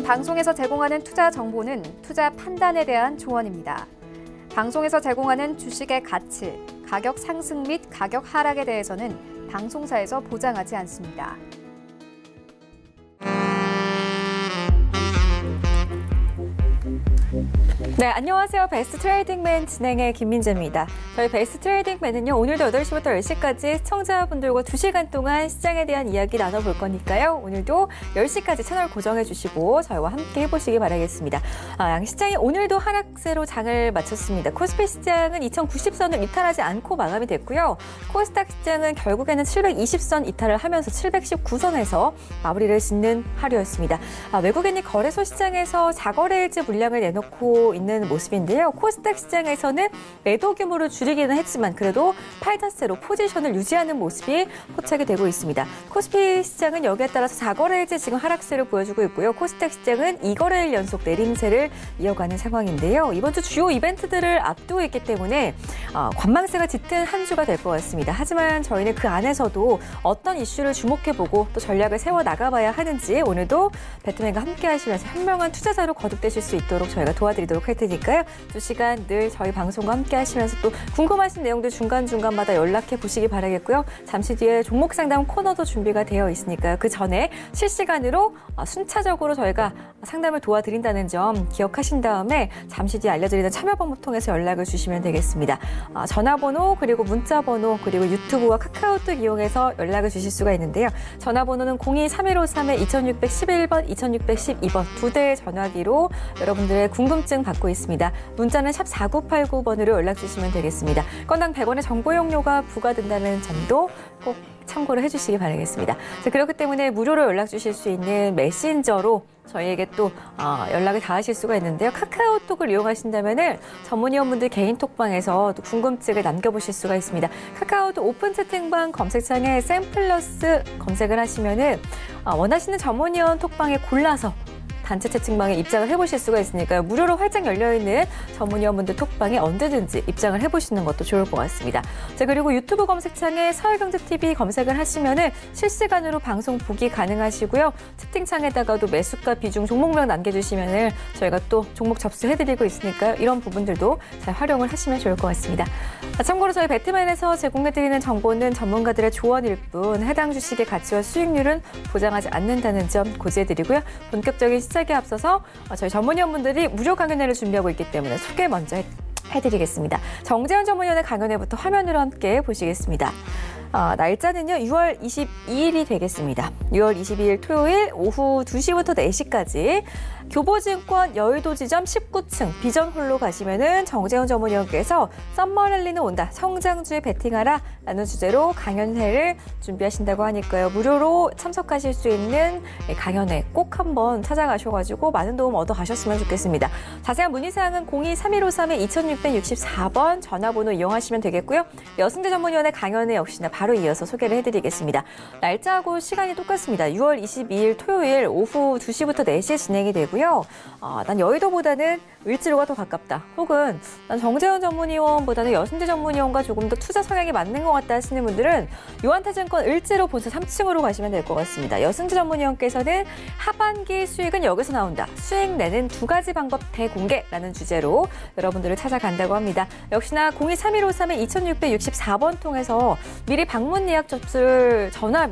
방송에서 제공하는 투자 정보는 투자 판단에 대한 조언입니다. 방송에서 제공하는 주식의 가치, 가격 상승 및 가격 하락에 대해서는 방송사에서 보장하지 않습니다. 네, 안녕하세요. 베스트 트레이딩맨 진행의 김민재입니다. 저희 베스트 트레이딩맨은요, 오늘도 8시부터 10시까지 시청자분들과 2시간 동안 시장에 대한 이야기 나눠볼 거니까요. 오늘도 10시까지 채널 고정해 주시고 저희와 함께 해보시기 바라겠습니다. 양시장이 오늘도 하락세로 장을 마쳤습니다. 코스피 시장은 2090선을 이탈하지 않고 마감이 됐고요. 코스닥 시장은 결국에는 720선 이탈을 하면서 719선에서 마무리를 짓는 하루였습니다. 외국인이 거래소 시장에서 4거래일째 물량을 내놓고 있는 모습인데요. 코스닥 시장에서는 매도 규모를 줄이기는 했지만 그래도 팔다세로 포지션을 유지하는 모습이 포착이 되고 있습니다. 코스피 시장은 여기에 따라서 4거래일째 지금 하락세를 보여주고 있고요. 코스닥 시장은 2거래일 연속 내림세를 이어가는 상황인데요. 이번 주 주요 이벤트들을 앞두고 있기 때문에 관망세가 짙은 한 주가 될 것 같습니다. 하지만 저희는 그 안에서도 어떤 이슈를 주목해보고 또 전략을 세워나가봐야 하는지 오늘도 배트맨과 함께 하시면서 현명한 투자자로 거듭되실 수 있도록 저희가 도와드리도록 할 테니까요. 2시간 늘 저희 방송과 함께 하시면서 또 궁금하신 내용들 중간중간마다 연락해 보시기 바라겠고요. 잠시 뒤에 종목 상담 코너도 준비가 되어 있으니까요. 그 전에 실시간으로 순차적으로 저희가 상담을 도와드린다는 점 기억하신 다음에 잠시 뒤에 알려드리는 참여 방법 통해서 연락을 주시면 되겠습니다. 전화번호 그리고 문자번호 그리고 유튜브와 카카오톡 이용해서 연락을 주실 수가 있는데요. 전화번호는 02-3153-2611번, 2612번 두 대의 전화기로 여러분들의 궁금증 받고 있습니다. 문자는 샵 4989번으로 연락 주시면 되겠습니다. 건당 100원의 정보 용료가 부과된다는 점도 꼭 참고를 해주시기 바라겠습니다. 그렇기 때문에 무료로 연락 주실 수 있는 메신저로 저희에게 또 연락을 닿으실 수가 있는데요. 카카오톡을 이용하신다면 전문위원분들 개인 톡방에서 또 궁금증을 남겨보실 수가 있습니다. 카카오톡 오픈 채팅방 검색창에 샘플러스 검색을 하시면 원하시는 전문위원 톡방에 골라서 단체 채팅방에 입장을 해보실 수가 있으니까요. 무료로 활짝 열려있는 전문위원분들 톡방에 언제든지 입장을 해보시는 것도 좋을 것 같습니다. 그리고 유튜브 검색창에 서울경제TV 검색을 하시면 실시간으로 방송 보기 가능하시고요. 채팅창에다가도 매수가 비중 종목명 남겨주시면 저희가 또 종목 접수해드리고 있으니까요. 이런 부분들도 잘 활용을 하시면 좋을 것 같습니다. 참고로 저희 배트맨에서 제공해드리는 정보는 전문가들의 조언일 뿐 해당 주식의 가치와 수익률은 보장하지 않는다는 점 고지해드리고요. 본격적인 시작에 앞서서 저희 전문위원분들이 무료 강연회를 준비하고 있기 때문에 소개 먼저 해드리겠습니다. 정재현 전문위원의 강연회부터 화면으로 함께 보시겠습니다. 날짜는요, 6월 22일이 되겠습니다. 6월 22일 토요일 오후 2시부터 4시까지 교보증권 여의도 지점 19층 비전홀로 가시면은 정재훈 전문위원께서 썸머랠리는 온다. 성장주에 베팅하라. 라는 주제로 강연회를 준비하신다고 하니까요. 무료로 참석하실 수 있는 강연회 꼭 한번 찾아가셔가지고 많은 도움 얻어가셨으면 좋겠습니다. 자세한 문의사항은 02-3153-2664번 전화번호 이용하시면 되겠고요. 여승재 전문위원의 강연회 역시나 바로 이어서 소개를 해드리겠습니다. 날짜하고 시간이 똑같습니다. 6월 22일 토요일 오후 2시부터 4시에 진행이 되고요. 난 여의도보다는 을지로가 더 가깝다. 혹은 난 정재훈 전문위원보다는 여승재 전문위원과 조금 더 투자 성향이 맞는 것 같다 하시는 분들은 유한타증권 을지로 본사 3층으로 가시면 될 것 같습니다. 여승재 전문위원께서는 하반기 수익은 여기서 나온다. 수익 내는 2가지 방법 대공개라는 주제로 여러분들을 찾아간다고 합니다. 역시나 02-3153-2664번 통해서 미리 방문 예약 접수를 전화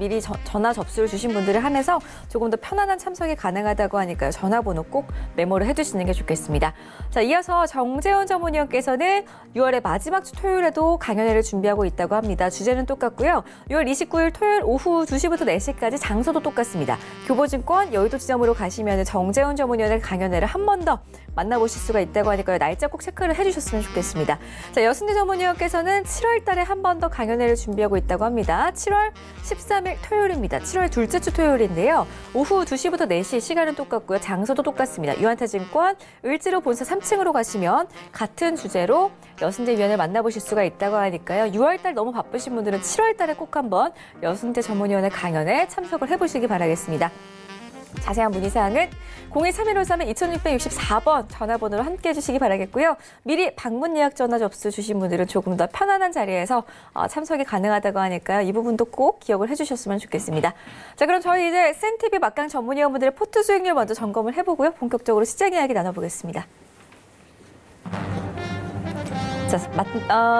접수를 주신 분들을 한해서 조금 더 편안한 참석이 가능하다고 하니까요. 전화번호 꼭 메모를 해두시는 게 좋겠습니다. 자, 이어서 정재훈 전문위원께서는 6월의 마지막 주 토요일에도 강연회를 준비하고 있다고 합니다. 주제는 똑같고요. 6월 29일 토요일 오후 2시부터 4시까지 장소도 똑같습니다. 교보증권 여의도 지점으로 가시면 정재훈 전문위원의 강연회를 한 번 더 만나보실 수가 있다고 하니까요. 날짜 꼭 체크를 해주셨으면 좋겠습니다. 자, 여승재 전문위원께서는 7월 달에 한 번 더 강연회를 준비하고 있다고 합니다. 7월 13일 토요일입니다. 7월 둘째 주 토요일인데요. 오후 2시부터 4시 시간은 똑같고요. 장소도 똑같습니다. 유한타증권 을지로 본사 3층으로 가시면 같은 주제로 여승재 위원을 만나보실 수가 있다고 하니까요. 6월 달 너무 바쁘신 분들은 7월 달에 꼭 한번 여승재 전문위원의 강연에 참석을 해보시기 바라겠습니다. 자세한 문의사항은 023153-2664번 전화번호로 함께해 주시기 바라겠고요. 미리 방문 예약 전화 접수 주신 분들은 조금 더 편안한 자리에서 참석이 가능하다고 하니까요. 이 부분도 꼭 기억을 해주셨으면 좋겠습니다. 자, 그럼 저희 이제 SNTV 막강 전문위원분들의 포트 수익률 먼저 점검을 해보고요. 본격적으로 시장 이야기 나눠보겠습니다. 자,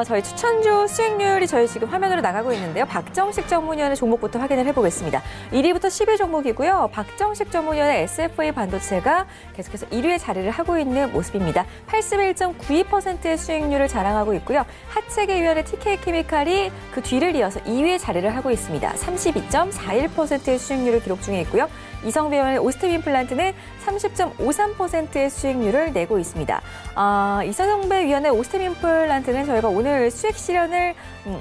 저희 추천주 수익률이 저희 지금 화면으로 나가고 있는데요. 박정식 전문위원의 종목부터 확인을 해보겠습니다. 1위부터 10위 종목이고요. 박정식 전문위원의 SFA 반도체가 계속해서 1위에 자리를 하고 있는 모습입니다. 81.92%의 수익률을 자랑하고 있고요. 하체계위원의 TK케미칼이 그 뒤를 이어서 2위에 자리를 하고 있습니다. 32.41%의 수익률을 기록 중에 있고요. 이성배원의 오스템 임플란트는 30.53%의 수익률을 내고 있습니다. 이성배 위원의 오스템 임플란트는 저희가 오늘 수익 실현을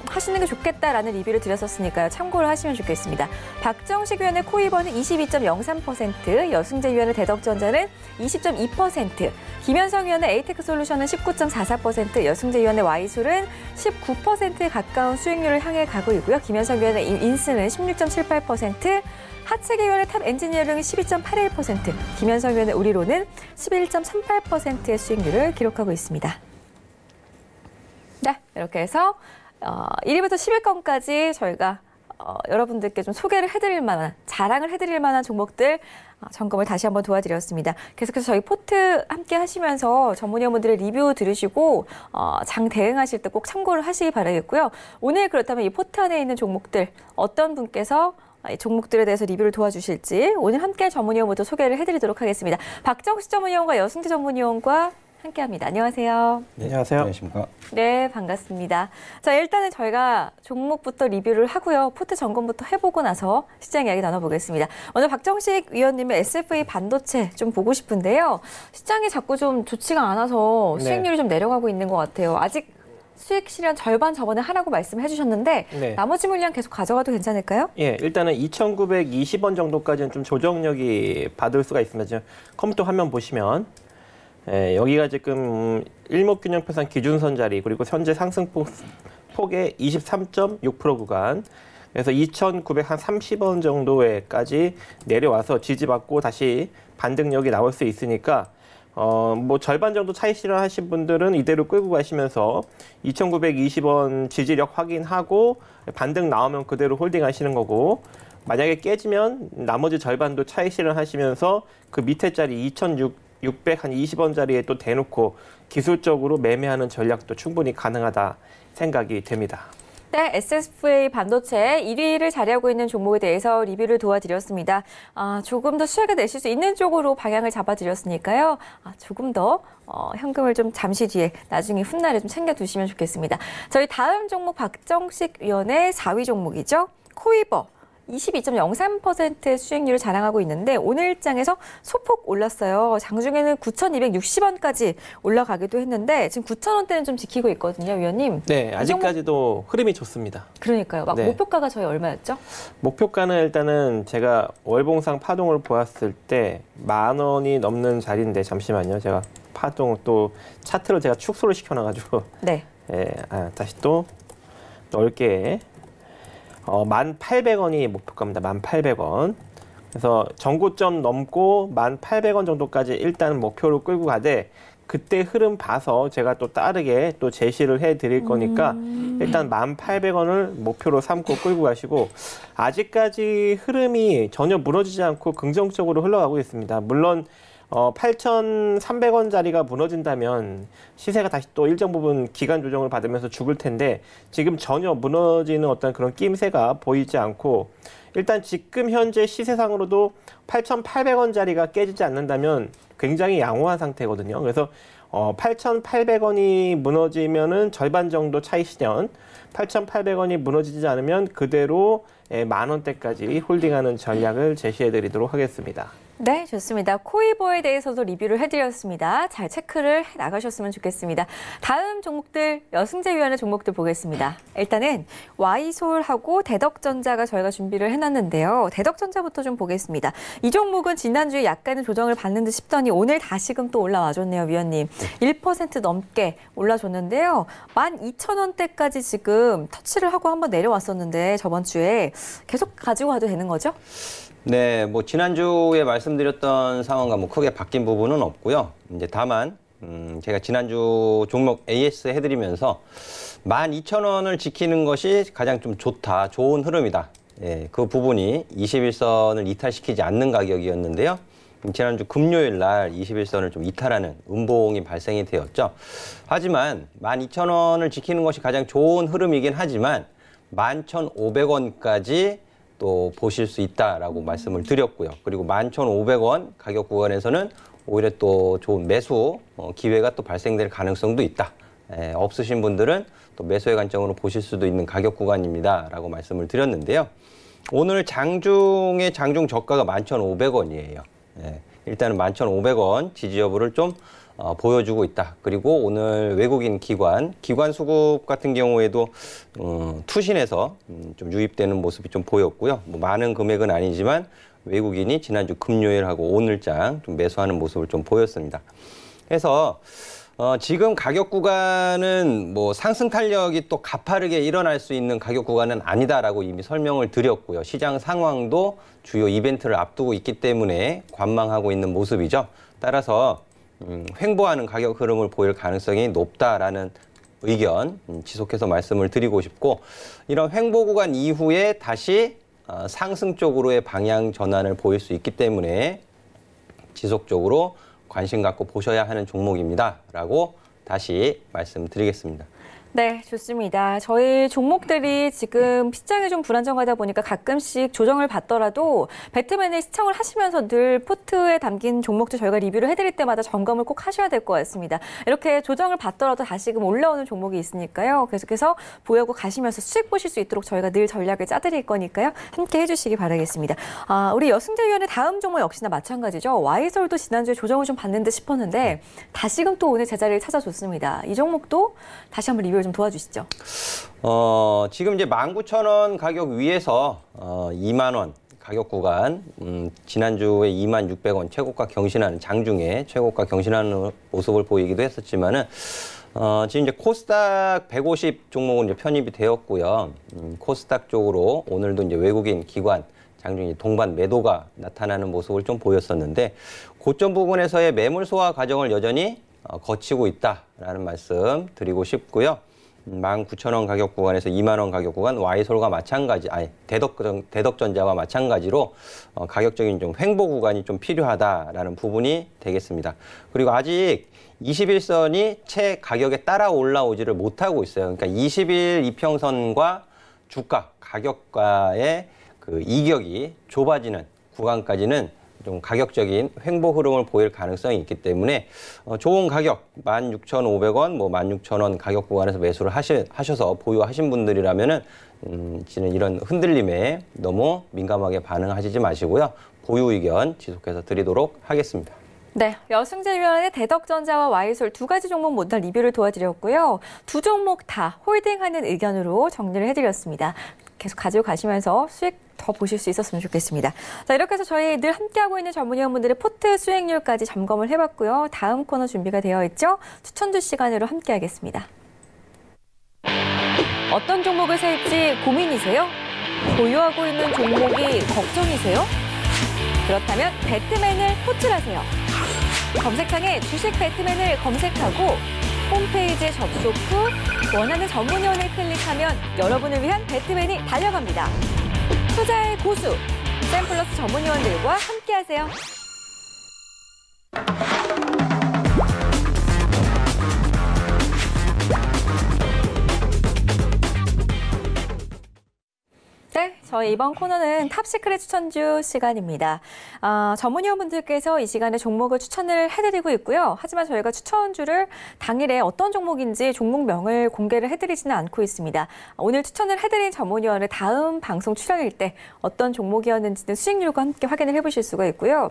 하시는 게 좋겠다라는 리뷰를 드렸었으니까요. 참고를 하시면 좋겠습니다. 박정식 위원의 코이버는 22.03%, 여승재 위원의 대덕전자는 20.2%, 김현성 위원의 에이테크 솔루션은 19.44%, 여승재 위원의 와이솔은 19%에 가까운 수익률을 향해 가고 있고요. 김현성 위원의 인스는 16.78%, 하체계열의 탑 엔지니어링이 12.81%, 김현성 위원의 우리로는 11.38%의 수익률을 기록하고 있습니다. 네, 이렇게 해서 1위부터 10위권까지 저희가 여러분들께 좀 소개를 해드릴 만한, 자랑을 해드릴 만한 종목들 점검을 다시 한번 도와드렸습니다. 계속해서 저희 포트 함께 하시면서 전문위원분들의 리뷰 들으시고 장 대응하실 때 꼭 참고를 하시기 바라겠고요. 오늘 그렇다면 이 포트 안에 있는 종목들 어떤 분께서 이 종목들에 대해서 리뷰를 도와주실지 오늘 함께 전문위원부터 소개를 해드리도록 하겠습니다. 박정식 전문위원과 여승재 전문위원과 함께합니다. 안녕하세요. 네, 안녕하세요. 안녕하십니까. 네, 반갑습니다. 자, 일단은 저희가 종목부터 리뷰를 하고요. 포트 점검부터 해보고 나서 시장 이야기 나눠보겠습니다. 먼저 박정식 위원님의 SFA 반도체 좀 보고 싶은데요. 시장이 자꾸 좀 좋지가 않아서 수익률이 좀 내려가고 있는 것 같아요. 아직 수익 실현 절반 저번에 하라고 말씀해 주셨는데 나머지 물량 계속 가져가도 괜찮을까요? 예, 일단은 2,920원 정도까지는 좀 조정력이 받을 수가 있습니다. 지금 컴퓨터 화면 보시면 여기가 지금 일목균형표상 기준선 자리 그리고 현재 상승폭의 23.6% 구간 그래서 2,930원 정도에까지 내려와서 지지받고 다시 반등력이 나올 수 있으니까 뭐 절반 정도 차익 실현하신 분들은 이대로 끌고 가시면서 2,920원 지지력 확인하고 반등 나오면 그대로 홀딩 하시는 거고 만약에 깨지면 나머지 절반도 차익 실현하시면서 그 밑에 자리 2,620원짜리에 또 대놓고 기술적으로 매매하는 전략도 충분히 가능하다 생각이 됩니다. 네, SFA 반도체 1위를 자리하고 있는 종목에 대해서 리뷰를 도와드렸습니다. 조금 더 수익을 내실 수 있는 쪽으로 방향을 잡아드렸으니까요. 조금 더 현금을 좀 잠시 뒤에 나중에 훗날에 좀 챙겨두시면 좋겠습니다. 저희 다음 종목 박정식 위원의 4위 종목이죠. 코이버. 22.03%의 수익률을 자랑하고 있는데 오늘 일장에서 소폭 올랐어요. 장중에는 9,260원까지 올라가기도 했는데 지금 9,000원대는 좀 지키고 있거든요, 위원님. 네, 아직까지도 흐름이 좋습니다. 그러니까요. 막 목표가가 저희 얼마였죠? 목표가는 일단은 제가 월봉상 파동을 보았을 때 10,000원이 넘는 자리인데 잠시만요. 제가 파동 또 차트를 제가 축소를 시켜놔가지고 네. 다시 또 넓게 1,800원이 목표가입니다. 1,800원. 그래서 전고점 넘고 1,800원 정도까지 일단 목표로 끌고 가되 그때 흐름 봐서 제가 또 다르게 또 제시를 해드릴 거니까 일단 1,800원을 목표로 삼고 끌고 가시고 아직까지 흐름이 전혀 무너지지 않고 긍정적으로 흘러가고 있습니다. 물론 8,300원짜리가 무너진다면 시세가 다시 또 일정 부분 기간 조정을 받으면서 죽을 텐데 지금 전혀 무너지는 어떤 그런 낌새가 보이지 않고 일단 지금 현재 시세상으로도 8,800원짜리가 깨지지 않는다면 굉장히 양호한 상태거든요. 그래서 8,800원이 무너지면은 절반 정도 차익 실현, 8,800원이 무너지지 않으면 그대로 10,000원대까지 홀딩하는 전략을 제시해 드리도록 하겠습니다. 네, 좋습니다. 코이버에 대해서도 리뷰를 해드렸습니다. 잘 체크를 해 나가셨으면 좋겠습니다. 다음 종목들, 여승재 위원의 종목들 보겠습니다. 일단은 와이솔하고 대덕전자가 저희가 준비를 해놨는데요. 대덕전자부터 좀 보겠습니다. 이 종목은 지난주에 약간의 조정을 받는 듯 싶더니 오늘 다시금 또 올라와줬네요, 위원님. 1% 넘게 올라줬는데요. 12,000원대까지 지금 터치를 하고 한번 내려왔었는데 저번 주에 계속 가지고 가도 되는 거죠? 네, 뭐 지난주에 말씀드렸던 상황과 뭐 크게 바뀐 부분은 없고요. 이제 다만 제가 지난주 종목 AS 해드리면서 12,000원을 지키는 것이 가장 좀 좋은 흐름이다. 예, 그 부분이 21선을 이탈시키지 않는 가격이었는데요. 지난주 금요일 날 21선을 좀 이탈하는 음봉이 발생이 되었죠. 하지만 12,000원을 지키는 것이 가장 좋은 흐름이긴 하지만 11,500원까지 또 보실 수 있다라고 말씀을 드렸고요. 그리고 11,500원 가격 구간에서는 오히려 또 좋은 매수 기회가 또 발생될 가능성도 있다. 없으신 분들은 또 매수의 관점으로 보실 수도 있는 가격 구간입니다라고 말씀을 드렸는데요. 오늘 장중의 장중 저가가 11,500원이에요. 일단은 11,500원 지지 여부를 좀 보여주고 있다. 그리고 오늘 외국인 기관 수급 같은 경우에도 투신해서 좀 유입되는 모습이 좀 보였고요. 뭐 많은 금액은 아니지만 외국인이 지난주 금요일하고 오늘장 좀 매수하는 모습을 좀 보였습니다. 그래서 지금 가격 구간은 뭐 상승 탄력이 또 가파르게 일어날 수 있는 가격 구간은 아니다라고 이미 설명을 드렸고요. 시장 상황도 주요 이벤트를 앞두고 있기 때문에 관망하고 있는 모습이죠. 따라서 횡보하는 가격 흐름을 보일 가능성이 높다라는 의견 지속해서 말씀을 드리고 싶고, 이런 횡보 구간 이후에 다시 상승 쪽으로의 방향 전환을 보일 수 있기 때문에 지속적으로 관심 갖고 보셔야 하는 종목입니다라고 다시 말씀드리겠습니다. 네, 좋습니다. 저희 종목들이 지금 시장이 좀 불안정하다 보니까 가끔씩 조정을 받더라도 배트맨을 시청을 하시면서 늘 포트에 담긴 종목들 저희가 리뷰를 해드릴 때마다 점검을 꼭 하셔야 될 것 같습니다. 이렇게 조정을 받더라도 다시금 올라오는 종목이 있으니까요. 계속해서 보유하고 가시면서 수익 보실 수 있도록 저희가 늘 전략을 짜드릴 거니까요. 함께 해주시기 바라겠습니다. 우리 여승재 위원의 다음 종목 역시나 마찬가지죠. 와이솔도 지난주에 조정을 좀 받는 듯 싶었는데 다시금 또 오늘 제자리를 찾아줬습니다. 이 종목도 다시 한번 리뷰 좀 도와주시죠. 지금 이제 19,000원 가격 위에서 2만 원 가격 구간, 지난주에 26,000원 최고가 경신하는 장중에 최고가 경신하는 모습을 보이기도 했었지만은 지금 이제 코스닥 150 종목은 이제 편입이 되었고요. 코스닥 쪽으로 오늘도 이제 외국인 기관 장중 동반 매도가 나타나는 모습을 좀 보였었는데 고점 부분에서의 매물 소화 과정을 여전히 거치고 있다라는 말씀 드리고 싶고요. 19,000원 가격 구간에서 2만 원 가격 구간 와이솔과 마찬가지, 대덕전자와 마찬가지로 가격적인 좀 횡보 구간이 좀 필요하다라는 부분이 되겠습니다. 그리고 아직 21선이 채 가격에 따라 올라오지를 못하고 있어요. 그러니까 20일 이평선과 주가 가격과의 그 이격이 좁아지는 구간까지는 좀 가격적인 횡보 흐름을 보일 가능성이 있기 때문에 좋은 가격 16,500원, 뭐 16,000원 가격 구간에서 매수를 하셔서 보유하신 분들이라면은 지금 이런 흔들림에 너무 민감하게 반응하시지 마시고요. 보유 의견 지속해서 드리도록 하겠습니다. 네, 여승재 위원의 대덕전자와 와이솔 두 가지 종목 모두 리뷰를 도와드렸고요. 두 종목 다 홀딩하는 의견으로 정리를 해드렸습니다. 계속 가지고 가시면서 수익 더 보실 수 있었으면 좋겠습니다. 자, 이렇게 해서 저희 늘 함께하고 있는 전문위원분들의 포트 수익률까지 점검을 해봤고요. 다음 코너 준비가 되어 있죠. 추천주 시간으로 함께하겠습니다. 어떤 종목을 살지 고민이세요? 보유하고 있는 종목이 걱정이세요? 그렇다면 배트맨을 호출하세요. 검색창에 주식 배트맨을 검색하고 홈페이지에 접속 후 원하는 전문위원을 클릭하면 여러분을 위한 배트맨이 달려갑니다. 투자의 고수, 샘플러스 전문위원들과 함께하세요. 네, 저희 이번 코너는 탑시크릿 추천주 시간입니다. 전문위원분들께서 이 시간에 종목을 추천을 해드리고 있고요. 하지만 저희가 추천주를 당일에 어떤 종목인지 종목명을 공개를 해드리지는 않고 있습니다. 오늘 추천을 해드린 전문위원을 다음 방송 출연일 때 어떤 종목이었는지는 수익률과 함께 확인을 해보실 수가 있고요.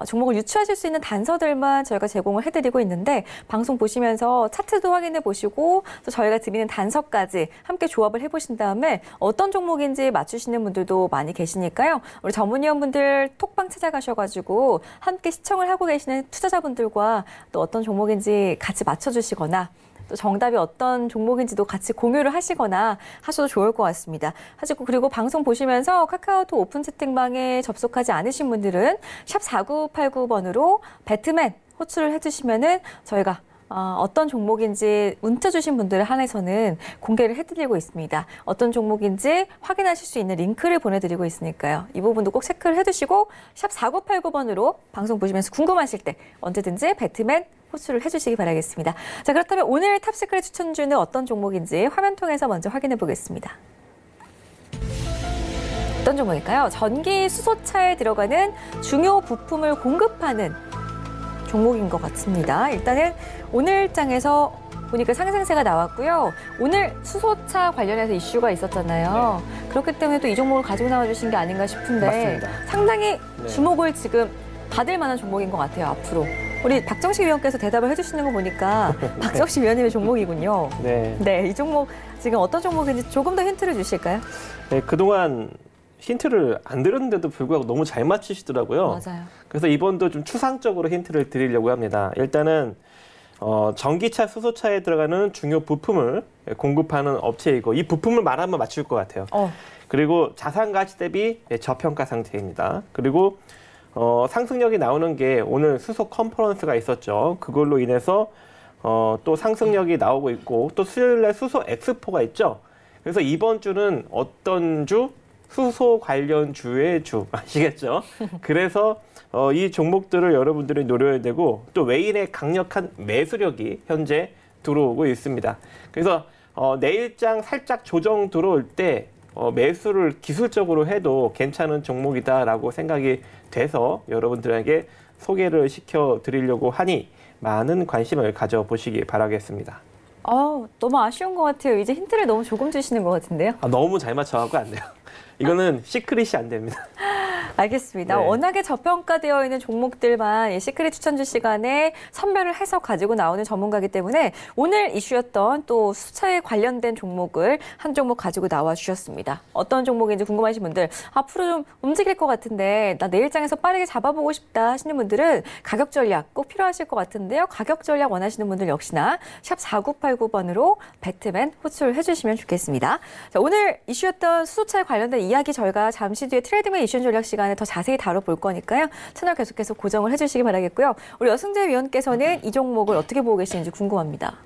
종목을 유추하실 수 있는 단서들만 저희가 제공을 해드리고 있는데 방송 보시면서 차트도 확인해 보시고 또 저희가 드리는 단서까지 함께 조합을 해보신 다음에 어떤 종목인지 맞추시는 분들도 많이 계시니까요. 우리 전문위원분들 톡방 찾아가셔가지고 함께 시청을 하고 계시는 투자자분들과 또 어떤 종목인지 같이 맞춰주시거나 또 정답이 어떤 종목인지도 같이 공유를 하시거나 하셔도 좋을 것 같습니다. 하시고 그리고 방송 보시면서 카카오톡 오픈 채팅방에 접속하지 않으신 분들은 샵 4989번으로 배트맨 호출을 해주시면은 저희가 어떤 종목인지 문자 주신 분들을 한해서는 공개를 해드리고 있습니다. 어떤 종목인지 확인하실 수 있는 링크를 보내드리고 있으니까요. 이 부분도 꼭 체크를 해두시고 샵 4989번으로 방송 보시면서 궁금하실 때 언제든지 배트맨 호출을 해주시기 바라겠습니다. 자, 그렇다면 오늘 탑시크릿 추천주는 어떤 종목인지 화면 통해서 먼저 확인해 보겠습니다. 어떤 종목일까요? 전기 수소차에 들어가는 중요 부품을 공급하는 종목인 것 같습니다. 일단은 오늘 장에서 보니까 상승세가 나왔고요. 오늘 수소차 관련해서 이슈가 있었잖아요. 네. 그렇기 때문에 또 이 종목을 가지고 나와주신 게 아닌가 싶은데 맞습니다. 상당히 네. 주목을 지금 받을 만한 종목인 것 같아요. 앞으로. 우리 박정식 위원께서 대답을 해주시는 거 보니까 박정식 위원님의 종목이군요. 네. 네, 이 종목 지금 어떤 종목인지 조금 더 힌트를 주실까요? 네, 그동안 힌트를 안 드렸는데도 불구하고 너무 잘 맞히시더라고요. 맞아요. 그래서 이번도 좀 추상적으로 힌트를 드리려고 합니다. 일단은 전기차, 수소차에 들어가는 중요 부품을 공급하는 업체이고 이 부품을 말하면 맞출 것 같아요. 그리고 자산 가치 대비 저평가 상태입니다. 그리고 상승력이 나오는 게 오늘 수소 컨퍼런스가 있었죠. 그걸로 인해서 또 상승력이 나오고 있고 또 수요일날 수소 엑스포가 있죠. 그래서 이번 주는 어떤 주? 수소 관련 주의 주 아시겠죠? 그래서 이 종목들을 여러분들이 노려야 되고 또 외인의 강력한 매수력이 현재 들어오고 있습니다. 그래서 내일장 살짝 조정 들어올 때 매수를 기술적으로 해도 괜찮은 종목이다라고 생각이 돼서 여러분들에게 소개를 시켜드리려고 하니 많은 관심을 가져보시기 바라겠습니다. 너무 아쉬운 것 같아요. 이제 힌트를 너무 조금 주시는 것 같은데요. 너무 잘 맞춰갖고 안 돼요. 이거는 시크릿이 안 됩니다. 알겠습니다. 네. 워낙에 저평가되어 있는 종목들만 이 시크릿 추천주 시간에 선별을 해서 가지고 나오는 전문가이기 때문에 오늘 이슈였던 또 수차에 관련된 종목을 한 종목 가지고 나와 주셨습니다. 어떤 종목인지 궁금하신 분들 앞으로 좀 움직일 것 같은데 나 내일장에서 빠르게 잡아보고 싶다 하시는 분들은 가격 전략 꼭 필요하실 것 같은데요. 가격 전략 원하시는 분들 역시나 샵 4989번으로 배트맨 호출해 주시면 좋겠습니다. 자, 오늘 이슈였던 수소차에 관련된 이야기 저희가 잠시 뒤에 트레이딩맨 이슈 전략 시간에 더 자세히 다뤄볼 거니까요. 채널 계속해서 고정을 해주시기 바라겠고요. 우리 여승재 위원께서는 이 종목을 어떻게 보고 계시는지 궁금합니다.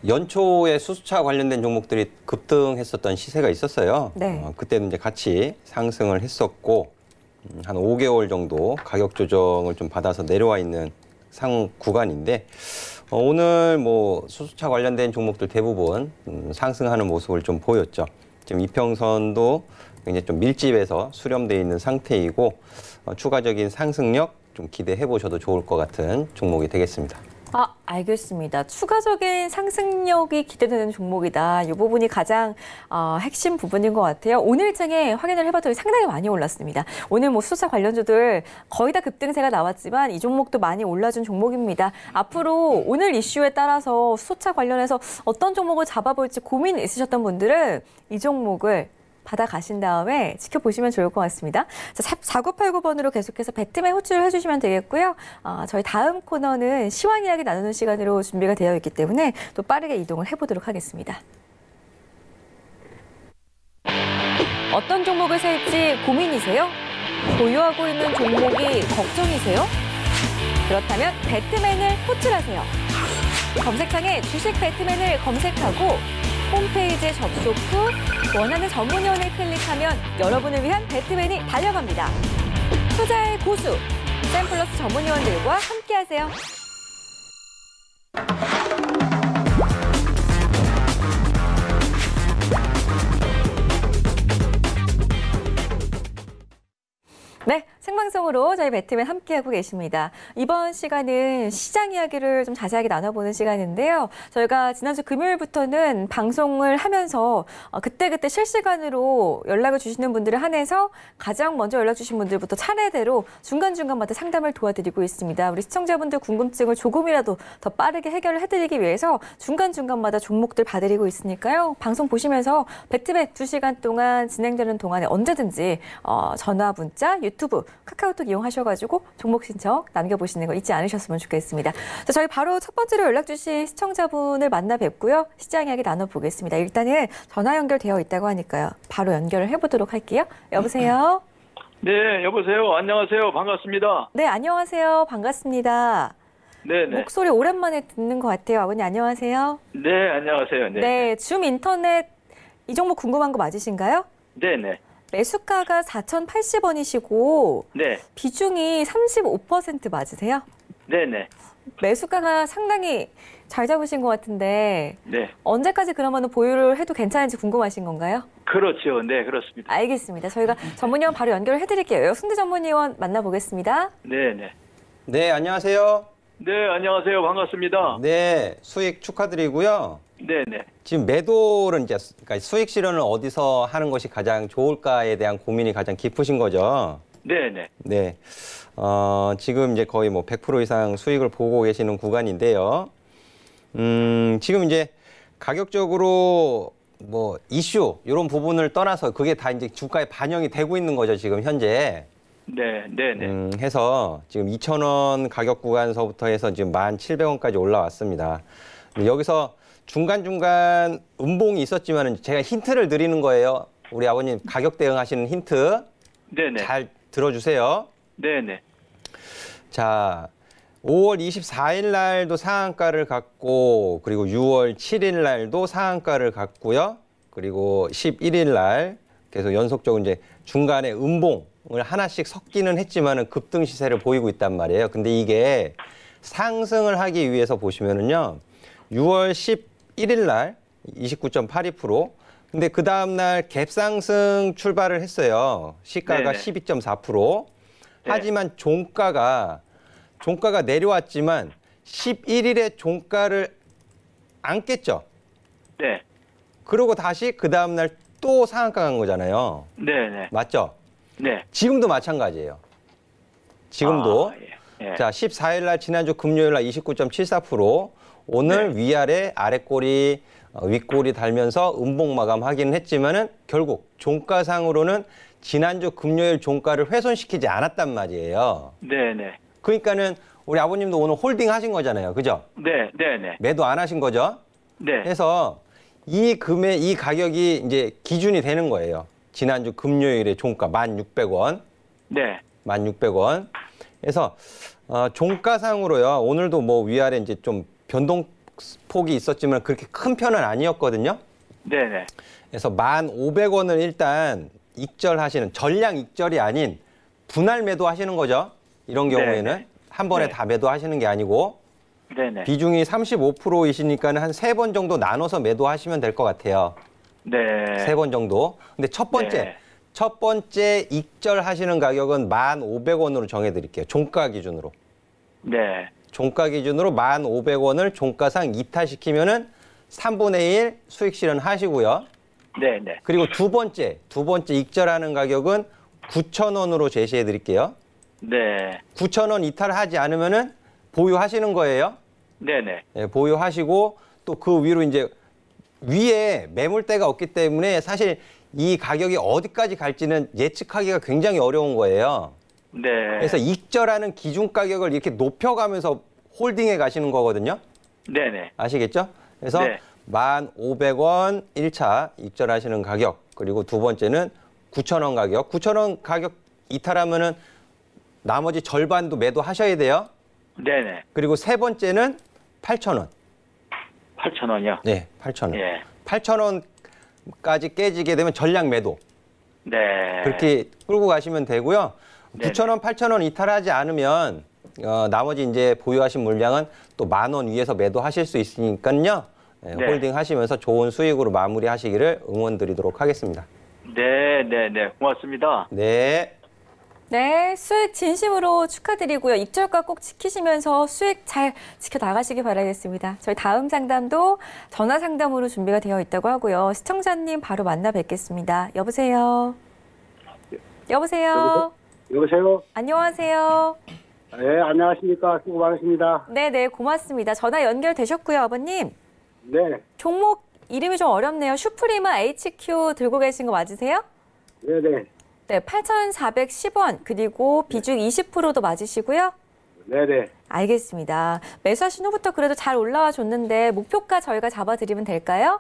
연초에 수소차 관련된 종목들이 급등했었던 시세가 있었어요. 네. 그때는 이제 같이 상승을 했었고 한 5개월 정도 가격 조정을 좀 받아서 내려와 있는 상 구간인데 오늘 뭐 수소차 관련된 종목들 대부분 상승하는 모습을 좀 보였죠. 지금 이평선도 굉장히 좀 밀집해서 수렴되어 있는 상태이고 추가적인 상승력 좀 기대해 보셔도 좋을 것 같은 종목이 되겠습니다. 알겠습니다. 추가적인 상승력이 기대되는 종목이다. 이 부분이 가장 핵심 부분인 것 같아요. 오늘장에 확인을 해봤더니 상당히 많이 올랐습니다. 오늘 뭐 수소차 관련주들 거의 다 급등세가 나왔지만 이 종목도 많이 올라준 종목입니다. 앞으로 오늘 이슈에 따라서 수소차 관련해서 어떤 종목을 잡아볼지 고민 있으셨던 분들은 이 종목을 받아가신 다음에 지켜보시면 좋을 것 같습니다. 자, 4989번으로 계속해서 배트맨 호출을 해주시면 되겠고요. 저희 다음 코너는 시황 이야기 나누는 시간으로 준비가 되어 있기 때문에 또 빠르게 이동을 해보도록 하겠습니다. 어떤 종목을 살지 고민이세요? 보유하고 있는 종목이 걱정이세요? 그렇다면 배트맨을 호출하세요. 검색창에 주식 배트맨을 검색하고 홈페이지에 접속 후 원하는 전문위원을 클릭하면 여러분을 위한 배트맨이 달려갑니다. 투자의 고수, 샘플러스 전문위원들과 함께하세요. 네, 생방송으로 저희 배트맨 함께하고 계십니다. 이번 시간은 시장 이야기를 좀 자세하게 나눠보는 시간인데요. 저희가 지난주 금요일부터는 방송을 하면서 그때그때 실시간으로 연락을 주시는 분들을 한해서 가장 먼저 연락 주신 분들부터 차례대로 중간중간마다 상담을 도와드리고 있습니다. 우리 시청자분들 궁금증을 조금이라도 더 빠르게 해결을 해드리기 위해서 중간중간마다 종목들 봐드리고 있으니까요. 방송 보시면서 배트맨 2시간 동안 진행되는 동안에 언제든지 전화, 문자, 유튜브, 카카오톡 이용하셔가지고 종목 신청 남겨보시는 거 잊지 않으셨으면 좋겠습니다. 자, 저희 바로 첫 번째로 연락 주신 시청자분을 만나 뵙고요. 시장 이야기 나눠보겠습니다. 일단은 전화 연결되어 있다고 하니까요. 바로 연결을 해보도록 할게요. 여보세요? 네, 여보세요. 안녕하세요. 반갑습니다. 네, 안녕하세요. 반갑습니다. 네네. 목소리 오랜만에 듣는 것 같아요. 아버님 안녕하세요. 네, 안녕하세요. 네. 네, 줌 인터넷 이 종목 궁금한 거 맞으신가요? 네네. 매수가가 4,080원이시고 네. 비중이 35% 맞으세요? 네네. 매수가가 상당히 잘 잡으신 것 같은데 네. 언제까지 그러면 보유를 해도 괜찮은지 궁금하신 건가요? 그렇죠. 네, 그렇습니다. 알겠습니다. 저희가 전문위원 바로 연결을 해드릴게요. 승대 전문위원 만나보겠습니다. 네네. 네, 안녕하세요. 네, 안녕하세요. 반갑습니다. 네, 수익 축하드리고요. 네네. 지금 매도는 이제 그러니까 수익 실현을 어디서 하는 것이 가장 좋을까에 대한 고민이 가장 깊으신 거죠. 네네. 네. 지금 이제 거의 뭐 100% 이상 수익을 보고 계시는 구간인데요. 지금 이제 가격적으로 뭐 이슈 이런 부분을 떠나서 그게 다 이제 주가에 반영이 되고 있는 거죠, 지금 현재. 네, 네네. 해서 지금 2,000원 가격 구간서부터 해서 지금 1,700원까지 올라왔습니다. 여기서 중간중간 음봉이 있었지만 제가 힌트를 드리는 거예요. 우리 아버님 가격 대응하시는 힌트 네네. 잘 들어주세요. 네네. 자, 5월 24일 날도 상한가를 갖고 그리고 6월 7일 날도 상한가를 갖고요. 그리고 11일 날 계속 연속적으로 이제 중간에 음봉을 하나씩 섞기는 했지만은 급등 시세를 보이고 있단 말이에요. 근데 이게 상승을 하기 위해서 보시면은요. 6월 11일 날 29.82%. 근데 그 다음 날 갭상승 출발을 했어요. 시가가 네네. 12.4%. 네. 하지만 종가가 내려왔지만 11일에 종가를 안 깼죠. 네. 그러고 다시 그 다음 날 또 상한가 간 거잖아요. 네네. 맞죠? 네. 지금도 마찬가지예요. 지금도. 아, 예. 예. 자, 14일 날 지난주 금요일 날 29.74%. 오늘 네. 위아래 아래꼬리 윗꼬리 달면서 음봉 마감하기는 했지만은 결국 종가상으로는 지난주 금요일 종가를 훼손시키지 않았단 말이에요. 네네. 그러니까는 우리 아버님도 오늘 홀딩 하신 거잖아요. 그죠? 네, 네네. 매도 안 하신 거죠? 네. 그래서 이 가격이 이제 기준이 되는 거예요. 지난주 금요일에 종가 1,600원. 네. 1,600원. 그래서 종가상으로요. 오늘도 뭐 위아래 이제 좀 변동폭이 있었지만 그렇게 큰 편은 아니었거든요. 네네. 그래서 1,500원을 일단 익절하시는 전량 익절이 아닌 분할 매도하시는 거죠. 이런 경우에는 네네. 한 번에 네. 다 매도하시는 게 아니고 네네. 비중이 35%이시니까 한 3번 정도 나눠서 매도하시면 될 것 같아요. 네. 3번 정도. 근데 첫 번째 익절하시는 가격은 1,500원으로 정해드릴게요. 종가 기준으로. 네. 종가 기준으로 1,500원을 종가상 이탈시키면은 3분의 1 수익 실현 하시고요. 네네. 그리고 두 번째 익절하는 가격은 9,000원으로 제시해 드릴게요. 네. 9,000원 이탈하지 않으면은 보유하시는 거예요. 네네. 예, 보유하시고 또 그 위로 이제 위에 매물대가 없기 때문에 사실 이 가격이 어디까지 갈지는 예측하기가 굉장히 어려운 거예요. 네. 그래서 익절하는 기준 가격을 이렇게 높여가면서 홀딩해 가시는 거거든요. 네네. 아시겠죠? 그래서 네. 1,500원 1차 익절하시는 가격, 그리고 두 번째는 9,000원 가격. 9,000원 가격 이탈하면은 나머지 절반도 매도하셔야 돼요. 네네. 그리고 세 번째는 8,000원. 8,000원이요? 네, 8,000원. 예. 8,000원까지 깨지게 되면 전량 매도. 네. 그렇게 끌고 가시면 되고요. 네네. 9,000원, 8,000원 이탈하지 않으면 나머지 이제 보유하신 물량은 또 10,000원 위에서 매도하실 수 있으니까요. 네, 네. 홀딩 하시면서 좋은 수익으로 마무리하시기를 응원드리도록 하겠습니다. 네, 네, 네. 고맙습니다. 네. 네, 수익 진심으로 축하드리고요. 익절가 꼭 지키시면서 수익 잘 지켜나가시기 바라겠습니다. 저희 다음 상담도 전화 상담으로 준비가 되어 있다고 하고요. 시청자님 바로 만나 뵙겠습니다. 여보세요? 여보세요? 여보세요? 안녕하세요? 네, 안녕하십니까. 수고 많으십니다. 네네, 고맙습니다. 전화 연결되셨고요, 아버님. 네, 종목 이름이 좀 어렵네요. 슈프리마 HQ 들고 계신 거 맞으세요? 네네. 네, 8,410원 그리고 비중 20%도 맞으시고요. 네네. 알겠습니다. 매수하신 후부터 그래도 잘 올라와 줬는데 목표가 저희가 잡아드리면 될까요?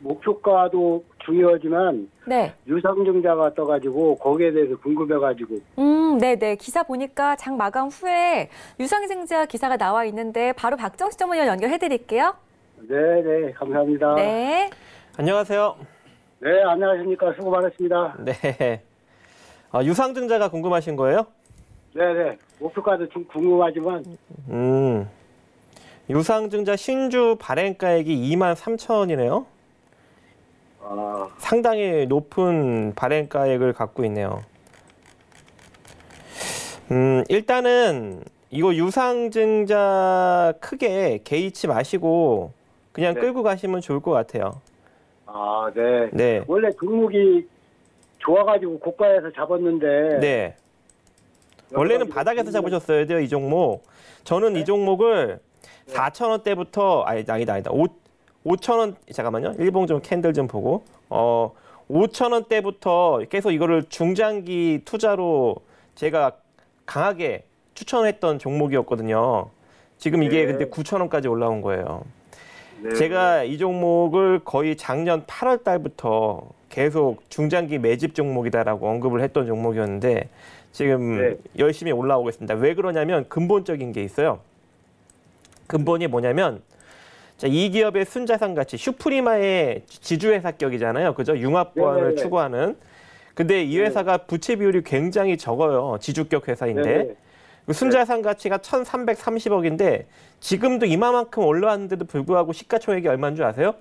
목표가도 중요하지만 네. 유상증자가 떠가지고 거기에 대해서 궁금해가지고. 네네. 기사 보니까 장 마감 후에 유상증자 기사가 나와 있는데 바로 박정식 전문위원 연결해드릴게요. 네네. 감사합니다. 네. 안녕하세요. 네, 안녕하십니까. 수고 많으십니다. 네. 유상증자가 궁금하신 거예요? 네네. 목표가도 좀 궁금하지만. 유상증자 신주 발행가액이 23,000원이네요. 아, 상당히 높은 발행가액을 갖고 있네요. 일단은 이거 유상증자 크게 개의치 마시고 그냥 네. 끌고 가시면 좋을 것 같아요. 아, 네. 네. 원래 종목이 좋아가지고 고가에서 잡았는데. 네. 원래는 바닥에서 잡으셨어야 돼요, 이 종목. 저는 이 종목을 4,000원대부터, 아니다. 5,000원, 잠깐만요. 일봉 캔들 좀 보고. 5,000원대부터 계속 이거를 중장기 투자로 제가 강하게 추천했던 종목이었거든요. 지금 이게 네. 근데 9,000원까지 올라온 거예요. 네. 제가 이 종목을 거의 작년 8월 달부터 계속 중장기 매집 종목이다라고 언급을 했던 종목이었는데 지금 네. 열심히 올라오고 있습니다. 왜 그러냐면 근본적인 게 있어요. 근본이 뭐냐면 자, 이 기업의 순자산 가치, 슈프리마의 지주회사격이잖아요. 그죠? 융합 보안을 네네네. 추구하는. 근데 이 회사가 부채 비율이 굉장히 적어요. 지주격 회사인데. 네네. 그 순자산 가치가 1,330억인데 지금도 이만큼 올라왔는데도 불구하고 시가총액이 얼마인 줄 아세요?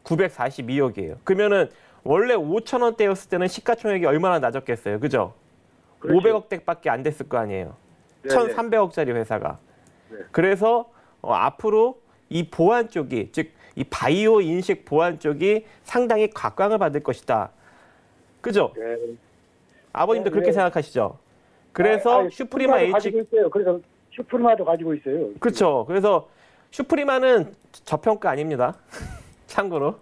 942억이에요. 그러면은 원래 5,000원대였을 때는 시가총액이 얼마나 낮았겠어요. 그죠? 그렇죠. 500억대밖에 안 됐을 거 아니에요. 네네. 1,300억짜리 회사가. 네. 그래서 앞으로 이 보안 쪽이, 즉 이 바이오 인식 보안 쪽이 상당히 각광을 받을 것이다. 그죠? 네. 아버님도 네, 그렇게 네. 생각하시죠? 그래서 아니, 슈프리마 가지고 H, 있어요. 그래서 슈프리마도 가지고 있어요. 그렇죠. 그래서 슈프리마는 저평가 아닙니다. 참고로.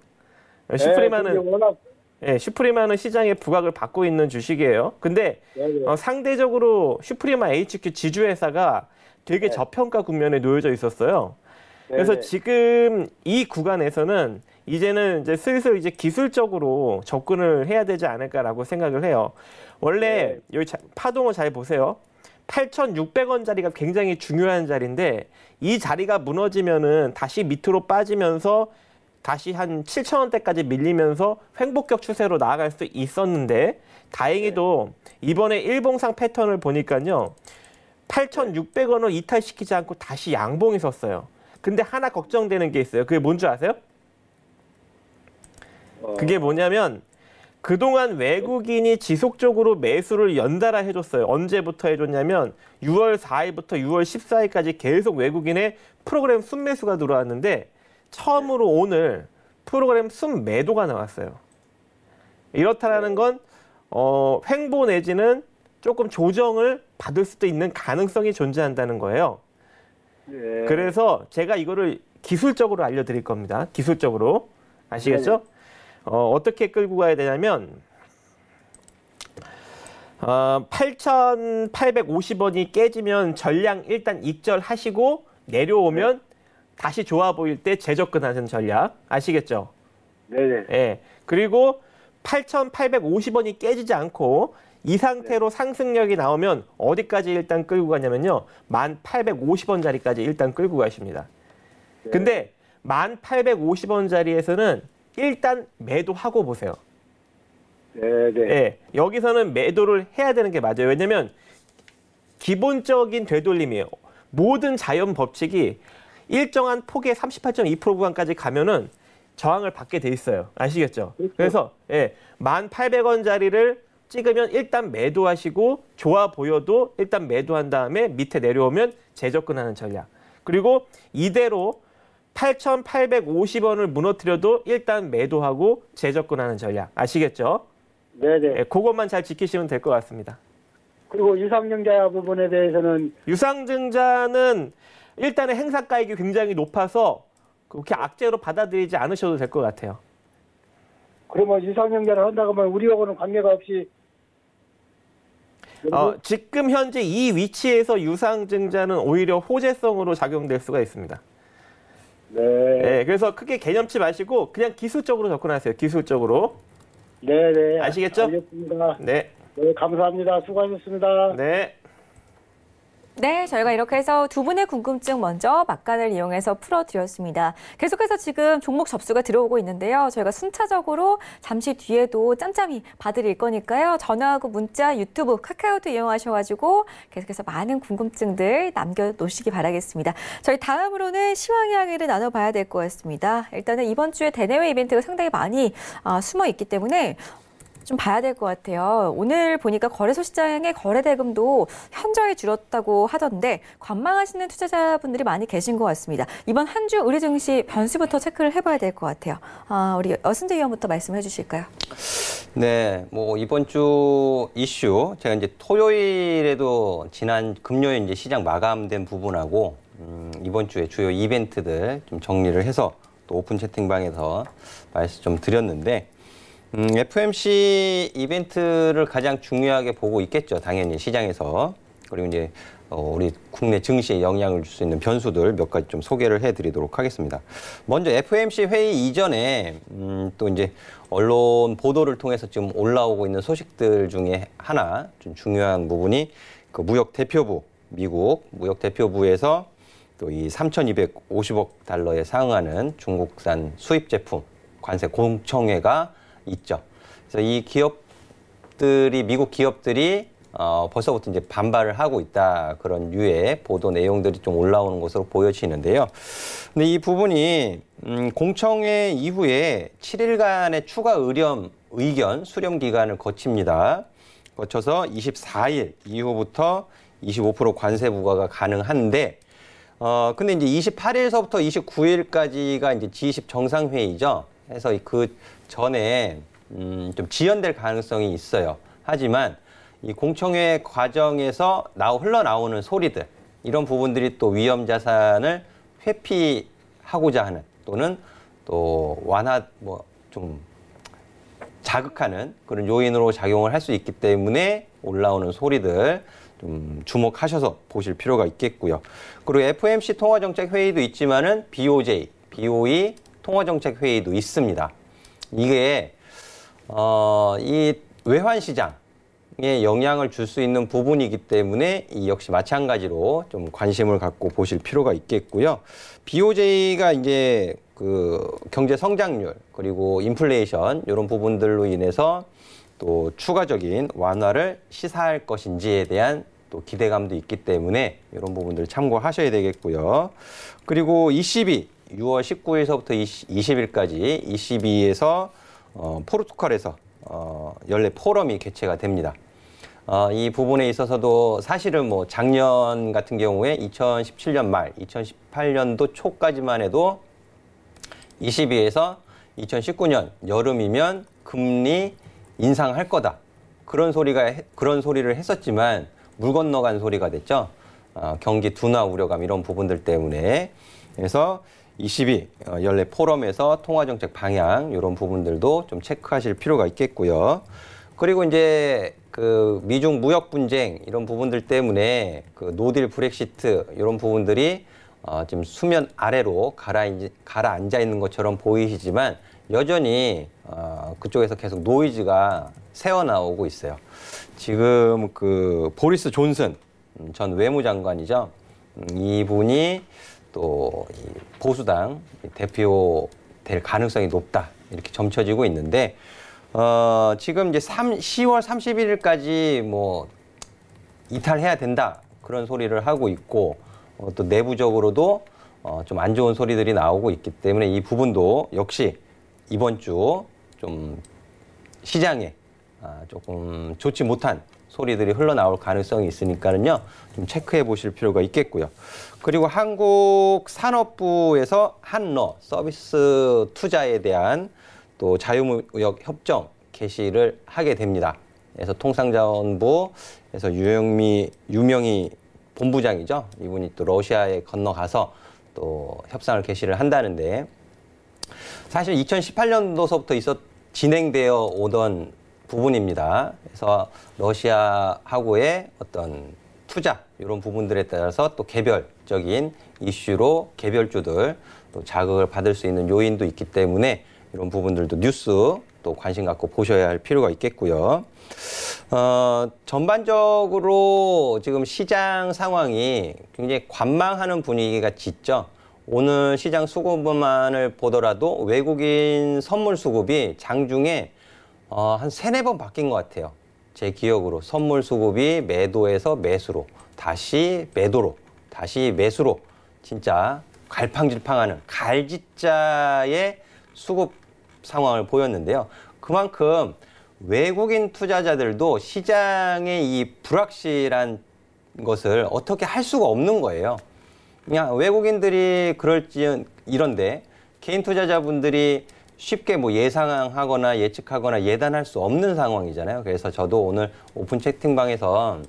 네, 슈프리마는 그게 워낙. 예, 슈프리마는 시장의 부각을 받고 있는 주식이에요. 근데 네네. 상대적으로 슈프리마 HQ 지주회사가 되게 네. 저평가 국면에 놓여져 있었어요. 그래서 네네. 지금 이 구간에서는 이제는 이제 슬슬 이제 기술적으로 접근을 해야 되지 않을까라고 생각을 해요. 원래 여기 파동을 잘 보세요. 8,600원짜리가 굉장히 중요한 자리인데 이 자리가 무너지면은 다시 밑으로 빠지면서 다시 한 7,000원대까지 밀리면서 횡보격 추세로 나아갈 수 있었는데 다행히도 이번에 일봉상 패턴을 보니까요. 8,600원을 이탈시키지 않고 다시 양봉이 섰어요. 근데 하나 걱정되는 게 있어요. 그게 뭔지 아세요? 그게 뭐냐면 그동안 외국인이 지속적으로 매수를 연달아 해줬어요. 언제부터 해줬냐면 6월 4일부터 6월 14일까지 계속 외국인의 프로그램 순매수가 들어왔는데 처음으로 오늘 프로그램 순매도가 나왔어요. 이렇다라는 건 횡보 내지는 조금 조정을 받을 수도 있는 가능성이 존재한다는 거예요. 네. 그래서 제가 이거를 기술적으로 알려드릴 겁니다. 기술적으로. 아시겠죠? 어떻게 끌고 가야 되냐면 8,850원이 깨지면 전량 일단 익절하시고 내려오면 다시 좋아 보일 때 재접근하는 전략. 아시겠죠? 네네. 예. 그리고 8,850원이 깨지지 않고 이 상태로 상승력이 나오면 어디까지 일단 끌고 가냐면요. 1,850원짜리까지 일단 끌고 가십니다. 근데 1,850원짜리에서는 일단 매도하고 보세요. 네네. 예. 여기서는 매도를 해야 되는 게 맞아요. 왜냐면 기본적인 되돌림이에요. 모든 자연 법칙이 일정한 폭의 38.2% 구간까지 가면은 저항을 받게 돼 있어요. 아시겠죠? 그렇죠. 그래서 예, 1,800원짜리를 찍으면 일단 매도하시고 좋아 보여도 일단 매도한 다음에 밑에 내려오면 재접근하는 전략. 그리고 이대로 8,850원을 무너뜨려도 일단 매도하고 재접근하는 전략. 아시겠죠? 네네. 예, 그것만 잘 지키시면 될 것 같습니다. 그리고 유상증자 부분에 대해서는 유상증자는 일단은 행사가액이 굉장히 높아서 그렇게 악재로 받아들이지 않으셔도 될 것 같아요. 그러면 유상증자를 한다고 하면 우리하고는 관계가 없이 지금 현재 이 위치에서 유상증자는 오히려 호재성으로 작용될 수가 있습니다. 네. 네, 그래서 크게 개념치 마시고 그냥 기술적으로 접근하세요. 기술적으로. 네네. 아시겠죠? 알겠습니다. 네. 네, 감사합니다. 수고하셨습니다. 네. 네, 저희가 이렇게 해서 두 분의 궁금증 먼저 막간을 이용해서 풀어드렸습니다. 계속해서 지금 종목 접수가 들어오고 있는데요. 저희가 순차적으로 잠시 뒤에도 짬짬이 봐드릴 거니까요. 전화하고 문자, 유튜브, 카카오도 이용하셔가지고 계속해서 많은 궁금증들 남겨놓으시기 바라겠습니다. 저희 다음으로는 시황 이야기를 나눠봐야 될 것 같습니다. 일단은 이번 주에 대내외 이벤트가 상당히 많이 숨어 있기 때문에 좀 봐야 될 것 같아요. 오늘 보니까 거래소 시장의 거래 대금도 현저히 줄었다고 하던데 관망하시는 투자자분들이 많이 계신 것 같습니다. 이번 한 주 우리 증시 변수부터 체크를 해봐야 될 것 같아요. 우리 어순재 의원부터 말씀해 주실까요? 네, 뭐 이번 주 이슈 제가 이제 토요일에도 지난 금요일 이제 시장 마감된 부분하고 이번 주에 주요 이벤트들 좀 정리를 해서 또 오픈 채팅방에서 말씀 좀 드렸는데. FOMC 이벤트를 가장 중요하게 보고 있겠죠. 당연히 시장에서. 그리고 이제 우리 국내 증시에 영향을 줄 수 있는 변수들 몇 가지 좀 소개를 해드리도록 하겠습니다. 먼저 FOMC 회의 이전에 또 이제 언론 보도를 통해서 지금 올라오고 있는 소식들 중에 하나 좀 중요한 부분이 그 무역 대표부, 미국 무역 대표부에서 또 이 3,250억 달러에 상응하는 중국산 수입 제품 관세 공청회가 있죠. 그래서 이 기업들이 미국 기업들이 벌써부터 이제 반발을 하고 있다 그런 류의 보도 내용들이 좀 올라오는 것으로 보여지는데요. 근데 이 부분이 공청회 이후에 7일간의 추가 의견 수렴 기간을 거칩니다. 거쳐서 24일 이후부터 25% 관세 부과가 가능한데. 근데 이제 28일서부터 29일까지가 이제 G20 정상회의죠. 해서 그 전에 좀 지연될 가능성이 있어요. 하지만 이 공청회 과정에서 흘러나오는 소리들 이런 부분들이 또 위험 자산을 회피하고자 하는 또는 또 좀 자극하는 그런 요인으로 작용을 할 수 있기 때문에 올라오는 소리들 좀 주목하셔서 보실 필요가 있겠고요. 그리고 FOMC 통화정책회의도 있지만은 BOE 통화정책회의도 있습니다. 이게 이 외환시장에 영향을 줄 수 있는 부분이기 때문에 이 역시 마찬가지로 좀 관심을 갖고 보실 필요가 있겠고요. BOJ가 이제 그 경제 성장률 그리고 인플레이션 이런 부분들로 인해서 또 추가적인 완화를 시사할 것인지에 대한 또 기대감도 있기 때문에 이런 부분들 참고하셔야 되겠고요. 그리고 ECB 6월 19일서부터 20일까지 ECB에서 포르투갈에서 연례 포럼이 개최가 됩니다. 이 부분에 있어서도 사실은 뭐 작년 같은 경우에 2017년 말, 2018년도 초까지만 해도 ECB에서 2019년 여름이면 금리 인상할 거다. 그런 소리를 했었지만 물 건너간 소리가 됐죠. 경기 둔화 우려감 이런 부분들 때문에. 그래서 ECB 연례 포럼에서 통화정책 방향 이런 부분들도 좀 체크하실 필요가 있겠고요. 그리고 이제 그 미중 무역 분쟁 이런 부분들 때문에 그 노딜 브렉시트 이런 부분들이 지금 수면 아래로 가라앉아 있는 것처럼 보이시지만 여전히 그쪽에서 계속 노이즈가 새어나오고 있어요. 지금 그 보리스 존슨 전 외무장관이죠. 이분이 또 보수당 대표 될 가능성이 높다 이렇게 점쳐지고 있는데 지금 이제 10월 31일까지 뭐 이탈해야 된다 그런 소리를 하고 있고 또 내부적으로도 좀 안 좋은 소리들이 나오고 있기 때문에 이 부분도 역시 이번 주 좀 시장에 조금 좋지 못한 소리들이 흘러나올 가능성이 있으니까는요 좀 체크해 보실 필요가 있겠고요. 그리고 한국산업부에서 한러 서비스 투자에 대한 또 자유무역 협정 개시를 하게 됩니다. 그래서 통상자원부에서 유명희 본부장이죠. 이분이 또 러시아에 건너가서 또 협상을 개시를 한다는데 사실 2018년도서부터 진행되어 오던 부분입니다. 그래서 러시아하고의 어떤 투자 이런 부분들에 따라서 또 개별적인 이슈로 개별주들 또 자극을 받을 수 있는 요인도 있기 때문에 이런 부분들도 뉴스 또 관심 갖고 보셔야 할 필요가 있겠고요. 전반적으로 지금 시장 상황이 굉장히 관망하는 분위기가 짙죠. 오늘 시장 수급만을 보더라도 외국인 선물 수급이 장중에 한 3-4번 바뀐 것 같아요. 제 기억으로 선물 수급이 매도에서 매수로, 다시 매도로, 다시 매수로 진짜 갈팡질팡하는 갈짓자의 수급 상황을 보였는데요. 그만큼 외국인 투자자들도 시장의 이 불확실한 것을 어떻게 할 수가 없는 거예요. 그냥 외국인들이 그럴지 이런데 개인 투자자분들이 쉽게 뭐 예상하거나 예측하거나 예단할 수 없는 상황이잖아요. 그래서 저도 오늘 오픈 채팅방에서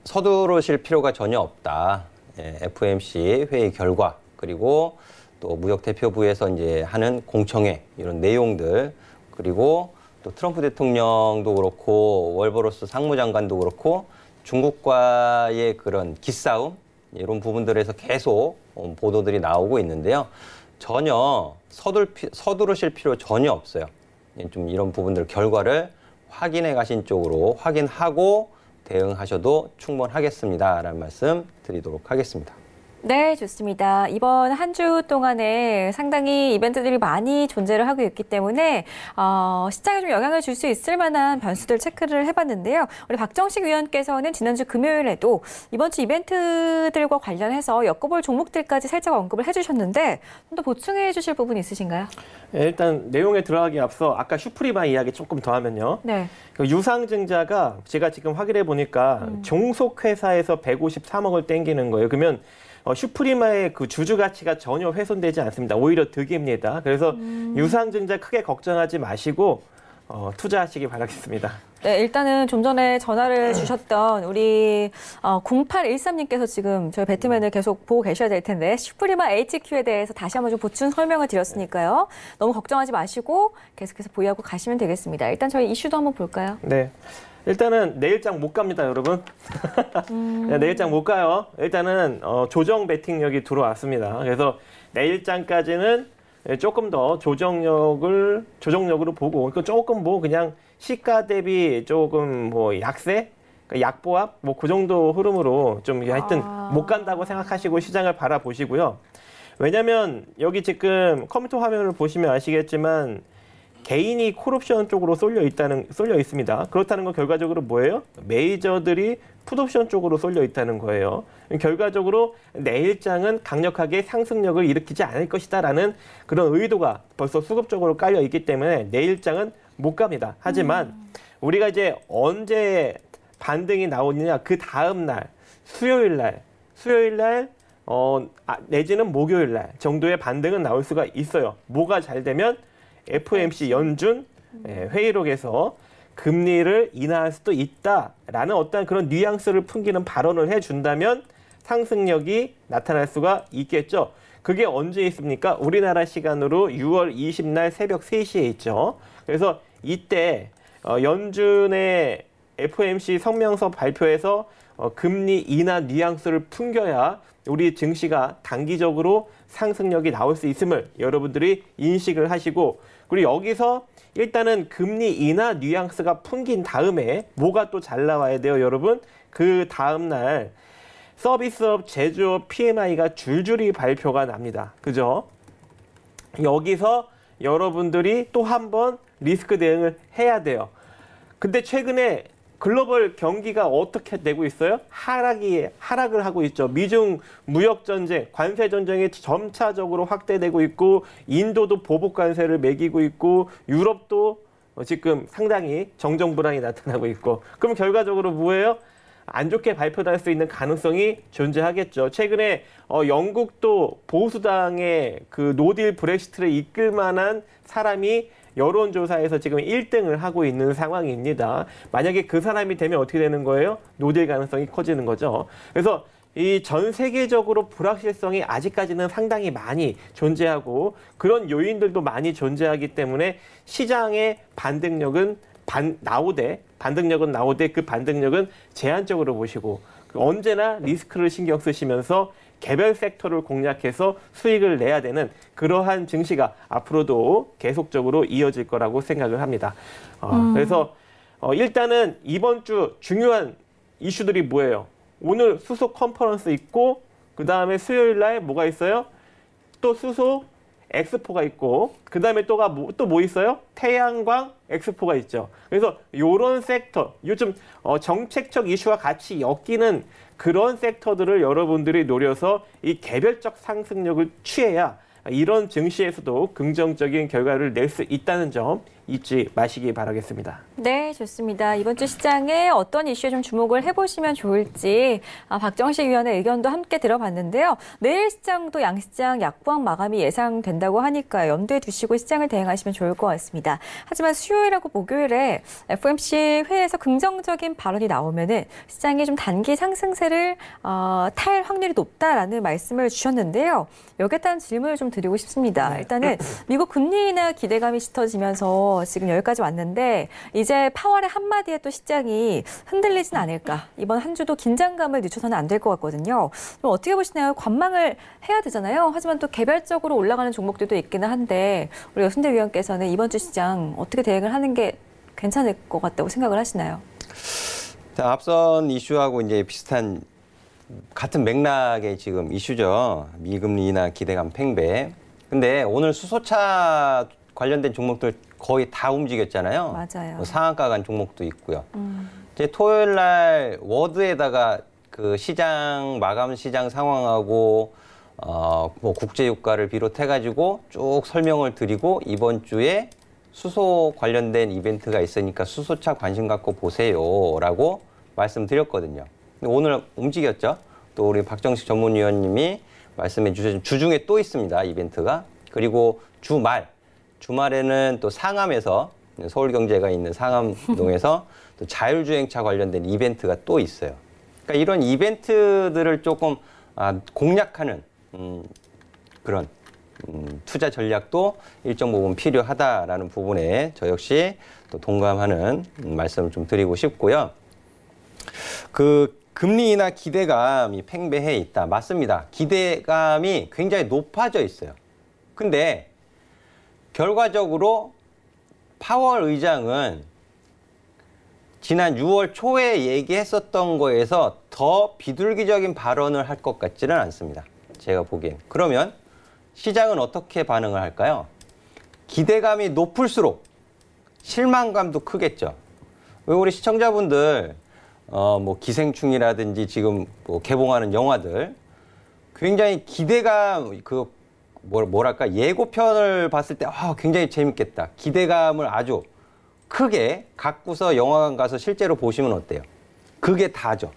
서두르실 필요가 전혀 없다. FOMC 회의 결과 그리고 또 무역대표부에서 이제 하는 공청회 이런 내용들 그리고 또 트럼프 대통령도 그렇고 월버로스 상무장관도 그렇고 중국과의 그런 기싸움 이런 부분들에서 계속 보도들이 나오고 있는데요. 전혀 서두르실 필요 전혀 없어요. 좀 이런 부분들 결과를 확인해 가신 쪽으로 확인하고 대응하셔도 충분하겠습니다라는 말씀 드리도록 하겠습니다. 네, 좋습니다. 이번 한 주 동안에 상당히 이벤트들이 많이 존재를 하고 있기 때문에 시장에 좀 영향을 줄 수 있을 만한 변수들 체크를 해봤는데요. 우리 박정식 위원께서는 지난주 금요일에도 이번 주 이벤트들과 관련해서 엮어볼 종목들까지 살짝 언급을 해주셨는데 좀 더 보충해 주실 부분 있으신가요? 네, 일단 내용에 들어가기 앞서 아까 슈프리마 이야기 조금 더 하면요. 네. 유상증자가 제가 지금 확인해 보니까 종속회사에서 153억을 땡기는 거예요. 그러면 슈프리마의 그 주주 가치가 전혀 훼손되지 않습니다. 오히려 득입니다. 그래서 유상증자 크게 걱정하지 마시고 투자하시기 바라겠습니다. 네, 일단은 좀 전에 전화를 주셨던 우리 0813님께서 지금 저희 배트맨을 계속 보고 계셔야 될 텐데 슈프리마 HQ에 대해서 다시 한번 좀 보충 설명을 드렸으니까요. 너무 걱정하지 마시고 계속해서 보유하고 가시면 되겠습니다. 일단 저희 이슈도 한번 볼까요? 네. 일단은 내일장 못 갑니다, 여러분. 네, 내일장 못 가요. 일단은 조정 베팅력이 들어왔습니다. 그래서 내일장까지는 조금 더 조정력으로 보고, 조금 뭐 그냥 시가 대비 조금 뭐 약세, 약보합 뭐 그 정도 흐름으로 좀 하여튼 못 간다고 생각하시고 시장을 바라보시고요. 왜냐면 여기 지금 컴퓨터 화면을 보시면 아시겠지만 개인이 콜옵션 쪽으로 쏠려 있습니다. 그렇다는 건 결과적으로 뭐예요? 메이저들이 풋옵션 쪽으로 쏠려 있다는 거예요. 결과적으로 내일장은 강력하게 상승력을 일으키지 않을 것이다라는 그런 의도가 벌써 수급적으로 깔려 있기 때문에 내일장은 못 갑니다. 하지만 우리가 이제 언제 반등이 나오느냐 그 다음 날 수요일 날 내지는 목요일 날 정도의 반등은 나올 수가 있어요. 뭐가 잘 되면 FOMC 연준 회의록에서 금리를 인하할 수도 있다라는 어떤 그런 뉘앙스를 풍기는 발언을 해준다면 상승력이 나타날 수가 있겠죠. 그게 언제 있습니까? 우리나라 시간으로 6월 20날 새벽 3시에 있죠. 그래서 이때 연준의 FOMC 성명서 발표에서 금리 인하 뉘앙스를 풍겨야 우리 증시가 단기적으로 상승력이 나올 수 있음을 여러분들이 인식을 하시고 그리고 여기서 일단은 금리 인하 뉘앙스가 풍긴 다음에 뭐가 또 잘 나와야 돼요, 여러분? 그 다음 날 서비스업, 제조업 PMI가 줄줄이 발표가 납니다. 그죠? 여기서 여러분들이 또 한 번 리스크 대응을 해야 돼요. 근데 최근에 글로벌 경기가 어떻게 되고 있어요? 하락을 하고 있죠. 미중 무역 전쟁, 관세 전쟁이 점차적으로 확대되고 있고 인도도 보복 관세를 매기고 있고 유럽도 지금 상당히 정정 불안이 나타나고 있고 그럼 결과적으로 뭐예요? 안 좋게 발표될 수 있는 가능성이 존재하겠죠. 최근에 영국도 보수당의 그 노딜 브렉시트를 이끌 만한 사람이 여론조사에서 지금 1등을 하고 있는 상황입니다. 만약에 그 사람이 되면 어떻게 되는 거예요? 노딜 가능성이 커지는 거죠. 그래서 이 전 세계적으로 불확실성이 아직까지는 상당히 많이 존재하고 그런 요인들도 많이 존재하기 때문에 시장의 반등력은 나오되 그 반등력은 제한적으로 보시고 언제나 리스크를 신경 쓰시면서 개별 섹터를 공략해서 수익을 내야 되는 그러한 증시가 앞으로도 계속적으로 이어질 거라고 생각을 합니다. 그래서 일단은 이번 주 중요한 이슈들이 뭐예요? 오늘 수소 컨퍼런스 있고 그 다음에 수요일 날 뭐가 있어요? 또 수소 엑스포가 있고 그 다음에 또 뭐 있어요? 태양광 엑스포가 있죠. 그래서 이런 섹터, 요즘 정책적 이슈와 같이 엮이는 그런 섹터들을 여러분들이 노려서 이 개별적 상승력을 취해야 이런 증시에서도 긍정적인 결과를 낼 수 있다는 점 잊지 마시기 바라겠습니다. 네, 좋습니다. 이번 주 시장에 어떤 이슈에 좀 주목을 해보시면 좋을지 박정식 위원의 의견도 함께 들어봤는데요. 내일 시장도 양시장 약보합 마감이 예상된다고 하니까 염두에 두시고 시장을 대응하시면 좋을 것 같습니다. 하지만 수요일하고 목요일에 FOMC 회의에서 긍정적인 발언이 나오면은 시장이 좀 단기 상승세를 탈 확률이 높다라는 말씀을 주셨는데요. 여기에 따른 질문을 좀 드리고 싶습니다. 일단은 미국 금리 인하 기대감이 짙어지면서 지금 여기까지 왔는데 이제 파월의 한마디에 또 시장이 흔들리진 않을까. 이번 한 주도 긴장감을 늦춰서는 안 될 것 같거든요. 좀 어떻게 보시나요? 관망을 해야 되잖아요. 하지만 또 개별적으로 올라가는 종목들도 있기는 한데 우리 여순대 위원께서는 이번 주 시장 어떻게 대응을 하는 게 괜찮을 것 같다고 생각을 하시나요? 자, 앞선 이슈하고 이제 비슷한 같은 맥락의 지금 이슈죠. 미금리 인하 기대감 팽배. 근데 오늘 수소차 관련된 종목들 거의 다 움직였잖아요. 맞아요. 뭐 상한가 간 종목도 있고요. 이제 토요일 날 워드에다가 그 시장 마감 시장 상황하고 뭐 국제 유가를 비롯해 가지고 쭉 설명을 드리고 이번 주에 수소 관련된 이벤트가 있으니까 수소차 관심 갖고 보세요라고 말씀드렸거든요. 근데 오늘 움직였죠. 또 우리 박정식 전문위원님이 말씀해 주신 주중에 또 있습니다. 이벤트가. 그리고 주말에는 또 상암에서 서울경제가 있는 상암동에서 또 자율주행차 관련된 이벤트가 또 있어요. 그러니까 이런 이벤트들을 조금 공략하는 그런 투자 전략도 일정 부분 필요하다라는 부분에 저 역시 또 동감하는 말씀을 좀 드리고 싶고요. 그 금리 인하 기대감이 팽배해 있다. 맞습니다. 기대감이 굉장히 높아져 있어요. 근데 결과적으로 파월 의장은 지난 6월 초에 얘기했었던 거에서 더 비둘기적인 발언을 할 것 같지는 않습니다. 제가 보기엔. 그러면 시장은 어떻게 반응을 할까요? 기대감이 높을수록 실망감도 크겠죠. 왜 우리 시청자분들 뭐 기생충이라든지 지금 뭐 개봉하는 영화들 굉장히 기대감 뭐랄까 예고편을 봤을 때 굉장히 재밌겠다. 기대감을 아주 크게 갖고서 영화관 가서 실제로 보시면 어때요? 그게 다죠.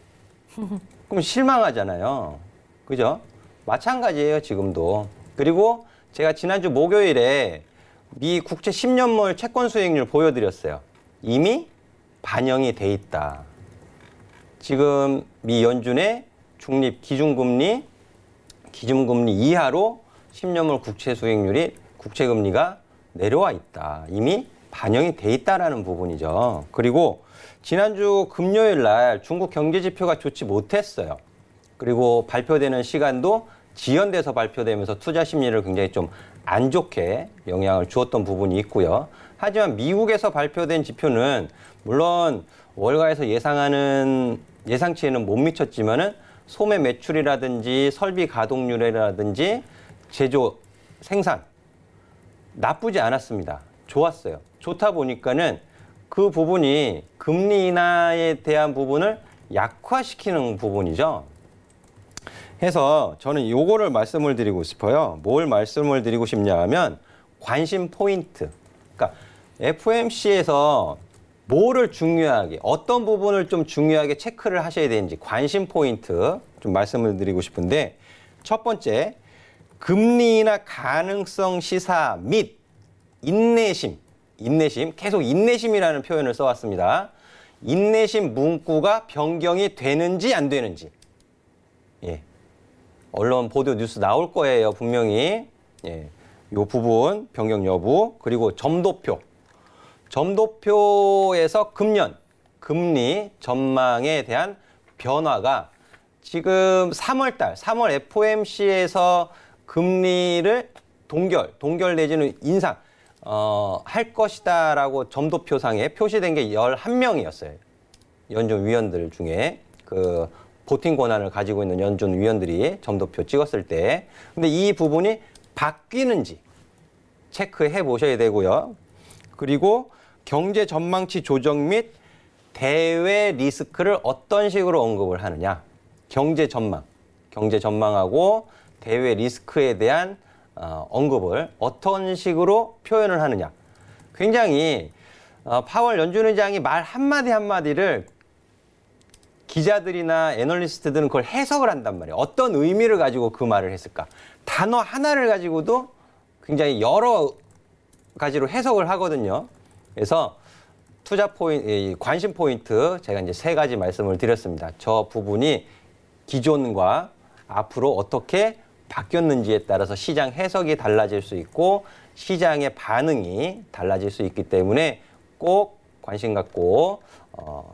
그럼 실망하잖아요. 그죠? 마찬가지예요, 지금도. 그리고 제가 지난주 목요일에 미 국채 10년물 채권 수익률 보여드렸어요. 이미 반영이 돼 있다. 지금 미 연준의 중립 기준금리 이하로 10년물 국채 수익률이 국채금리가 내려와 있다. 이미 반영이 돼 있다라는 부분이죠. 그리고 지난주 금요일 날 중국 경제 지표가 좋지 못했어요. 그리고 발표되는 시간도 지연돼서 발표되면서 투자 심리를 굉장히 좀 안 좋게 영향을 주었던 부분이 있고요. 하지만 미국에서 발표된 지표는 물론 월가에서 예상치에는 못 미쳤지만은 소매 매출이라든지 설비 가동률이라든지 제조 생산 나쁘지 않았습니다. 좋았어요. 좋다 보니까는 그 부분이 금리 인하에 대한 부분을 약화시키는 부분이죠. 해서 저는 요거를 말씀을 드리고 싶어요. 뭘 말씀을 드리고 싶냐 하면 관심 포인트. 그러니까 FOMC에서 뭐를 중요하게, 어떤 부분을 좀 중요하게 체크를 하셔야 되는지 관심 포인트 좀 말씀을 드리고 싶은데 첫 번째, 금리 인하 가능성 시사 및 인내심, 계속 인내심이라는 표현을 써왔습니다. 인내심 문구가 변경이 되는지 안 되는지. 예. 언론 보도 뉴스 나올 거예요, 분명히. 예. 요 부분 변경 여부, 그리고 점도표. 점도표에서 금년 금리 전망에 대한 변화가 지금 3월 FOMC에서 금리를 동결 내지는 인상 할 것이다라고 점도표상에 표시된 게 11명이었어요. 연준 위원들 중에 그 보팅 권한을 가지고 있는 연준 위원들이 점도표 찍었을 때. 근데 이 부분이 바뀌는지 체크해 보셔야 되고요. 그리고 경제 전망치 조정 및 대외 리스크를 어떤 식으로 언급을 하느냐. 경제 전망하고 대외 리스크에 대한 언급을 어떤 식으로 표현을 하느냐. 굉장히 파월 연준 의장이 말 한마디를 기자들이나 애널리스트들은 그걸 해석을 한단 말이에요. 어떤 의미를 가지고 그 말을 했을까. 단어 하나를 가지고도 굉장히 여러 가지로 해석을 하거든요. 그래서 투자 포인트, 관심 포인트 제가 이제 3가지 말씀을 드렸습니다. 저 부분이 기존과 앞으로 어떻게 바뀌었는지에 따라서 시장 해석이 달라질 수 있고 시장의 반응이 달라질 수 있기 때문에 꼭 관심 갖고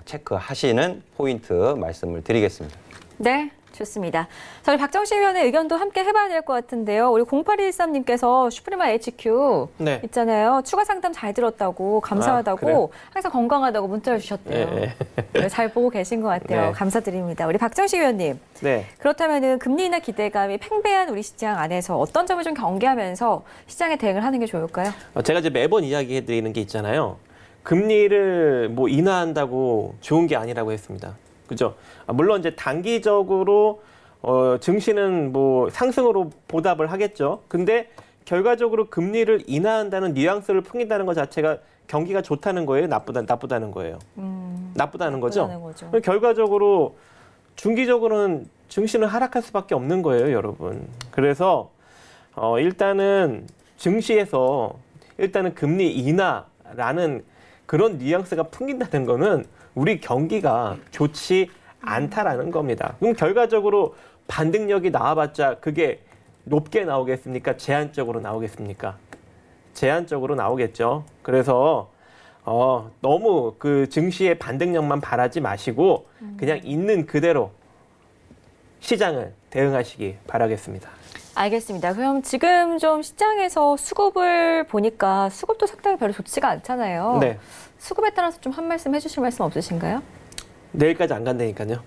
체크하시는 포인트 말씀을 드리겠습니다. 네. 좋습니다. 저희 박정식 위원의 의견도 함께 해봐야 될 것 같은데요. 우리 0813님께서 슈프리마 HQ 네. 있잖아요. 추가 상담 잘 들었다고 감사하다고 항상 건강하다고 문자를 주셨대요. 네. 네, 잘 보고 계신 것 같아요. 네. 감사드립니다. 우리 박정식 위원님. 네. 그렇다면 금리 인하 기대감이 팽배한 우리 시장 안에서 어떤 점을 좀 경계하면서 시장에 대응을 하는 게 좋을까요? 제가 이제 매번 이야기해드리는 게 있잖아요. 금리를 뭐 인하한다고 좋은 게 아니라고 했습니다. 그죠? 물론 이제 단기적으로 증시는 뭐 상승으로 보답을 하겠죠. 근데 결과적으로 금리를 인하한다는 뉘앙스를 풍긴다는 것 자체가 경기가 좋다는 거예요? 나쁘다는 거예요? 나쁘다는 거죠? 결과적으로 중기적으로는 증시는 하락할 수밖에 없는 거예요, 여러분. 그래서 일단은 증시에서 일단은 금리 인하라는 그런 뉘앙스가 풍긴다는 거는 우리 경기가 좋지 않다라는 겁니다. 그럼 결과적으로 반등력이 나와봤자 그게 높게 나오겠습니까? 제한적으로 나오겠습니까? 제한적으로 나오겠죠. 그래서 너무 그 증시의 반등력만 바라지 마시고 그냥 있는 그대로 시장을 대응하시기 바라겠습니다. 알겠습니다. 그럼 지금 좀 시장에서 수급을 보니까 수급도 상당히 별로 좋지가 않잖아요. 네. 수급에 따라서 좀 한 말씀 해주실 말씀 없으신가요? 내일까지 안 간다니까요.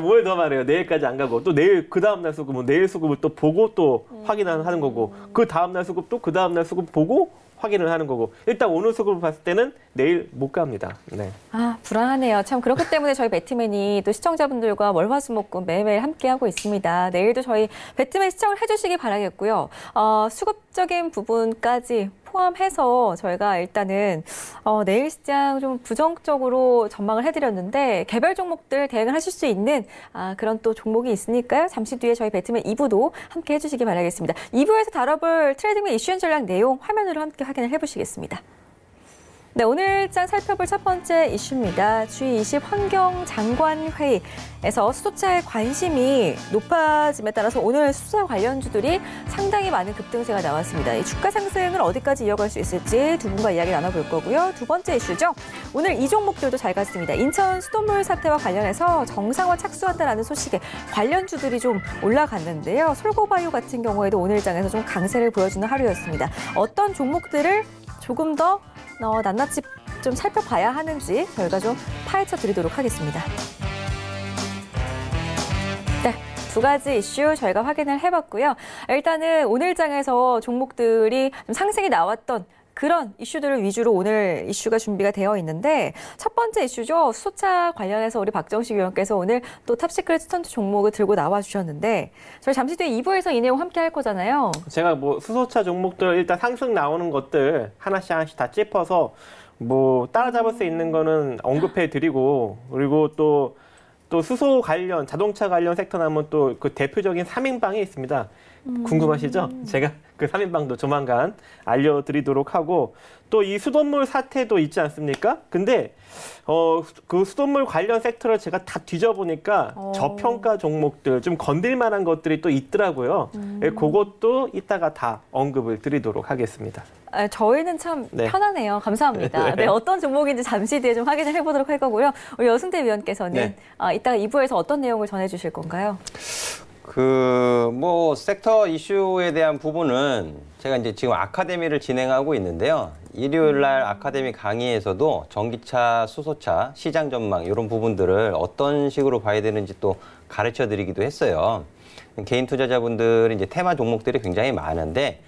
뭘 더 말해요. 내일까지 안 가고 또 내일 그 다음날 수급은 내일 수급을 또 보고 또 확인하는 거고 그 다음날 수급 또 그 다음날 수급 보고 확인을 하는 거고 일단 오늘 수급을 봤을 때는 내일 못 갑니다. 네. 불안하네요. 참 그렇기 때문에 저희 배트맨이 또 시청자분들과 월화수목금 매일매일 함께하고 있습니다. 내일도 저희 배트맨 시청을 해주시기 바라겠고요. 수급적인 부분까지 포함해서 저희가 일단은 내일 시장 좀 부정적으로 전망을 해드렸는데 개별 종목들 대응을 하실 수 있는 그런 또 종목이 있으니까요. 잠시 뒤에 저희 배트맨 2부도 함께 해주시기 바라겠습니다. 2부에서 다뤄볼 트레이딩 및 이슈 전략 내용 화면으로 함께 확인을 해보시겠습니다. 네, 오늘 장 살펴볼 첫 번째 이슈입니다. G20 환경장관회의에서 수소차의 관심이 높아짐에 따라서 오늘 수소차 관련주들이 상당히 많은 급등세가 나왔습니다. 이 주가 상승을 어디까지 이어갈 수 있을지 두 분과 이야기 나눠볼 거고요. 두 번째 이슈죠. 오늘 이 종목들도 잘 갔습니다. 인천 수돗물 사태와 관련해서 정상화 착수한다라는 소식에 관련주들이 좀 올라갔는데요. 솔고바이오 같은 경우에도 오늘 장에서 좀 강세를 보여주는 하루였습니다. 어떤 종목들을 조금 더 낱낱이 좀 살펴봐야 하는지 저희가 좀 파헤쳐 드리도록 하겠습니다. 네, 두 가지 이슈 저희가 확인을 해봤고요. 일단은 오늘 장에서 종목들이 좀 상승이 나왔던 그런 이슈들을 위주로 오늘 이슈가 준비가 되어 있는데 첫 번째 이슈죠. 수소차 관련해서 우리 박정식 위원께서 오늘 또 탑시크릿 추천주 종목을 들고 나와 주셨는데 저희 잠시 뒤에 2부에서 이 내용 함께 할 거잖아요. 제가 뭐 수소차 종목들 일단 상승 나오는 것들 하나씩 다 짚어서 뭐 따라잡을 수 있는 거는 언급해 드리고 그리고 또 수소 관련 자동차 관련 섹터 나면 또 그 대표적인 3인방이 있습니다. 궁금하시죠? 제가 그 3인방도 조만간 알려드리도록 하고 또 이 수돗물 사태도 있지 않습니까? 근데 그 수돗물 관련 섹터를 제가 다 뒤져보니까 저평가 종목들 좀 건들만한 것들이 또 있더라고요. 그것도 이따가 다 언급을 드리도록 하겠습니다. 저희는 참 네. 편하네요. 감사합니다. 네, 어떤 종목인지 잠시 뒤에 좀 확인을 해보도록 할 거고요. 우리 여승태 위원께서는 네. 이따가 2부에서 어떤 내용을 전해주실 건가요? 뭐 섹터 이슈에 대한 부분은 제가 이제 지금 아카데미를 진행하고 있는데요. 일요일 날 아카데미 강의에서도 전기차, 수소차, 시장 전망 이런 부분들을 어떤 식으로 봐야 되는지 또 가르쳐 드리기도 했어요. 개인 투자자분들이 이제 테마 종목들이 굉장히 많은데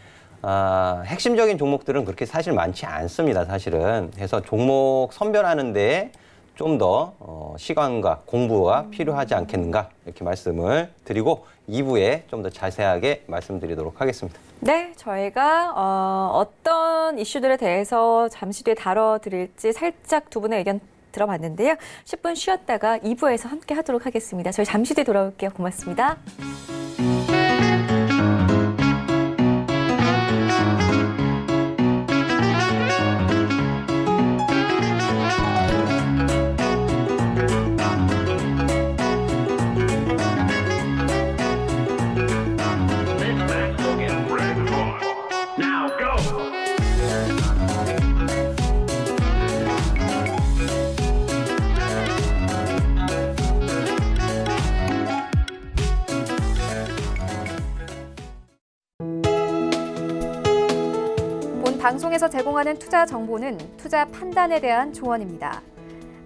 핵심적인 종목들은 그렇게 사실 많지 않습니다. 사실은. 그래서 종목 선별하는 데에 좀 더 시간과 공부가 필요하지 않겠는가 이렇게 말씀을 드리고 2부에 좀 더 자세하게 말씀드리도록 하겠습니다. 네, 저희가 어떤 이슈들에 대해서 잠시 뒤에 다뤄드릴지 살짝 두 분의 의견 들어봤는데요. 10분 쉬었다가 2부에서 함께 하도록 하겠습니다. 저희 잠시 뒤에 돌아올게요. 고맙습니다. 방송에서 제공하는 투자 정보는 투자 판단에 대한 조언입니다.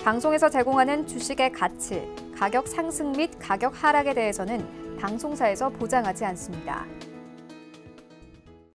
방송에서 제공하는 주식의 가치, 가격 상승 및 가격 하락에 대해서는 방송사에서 보장하지 않습니다.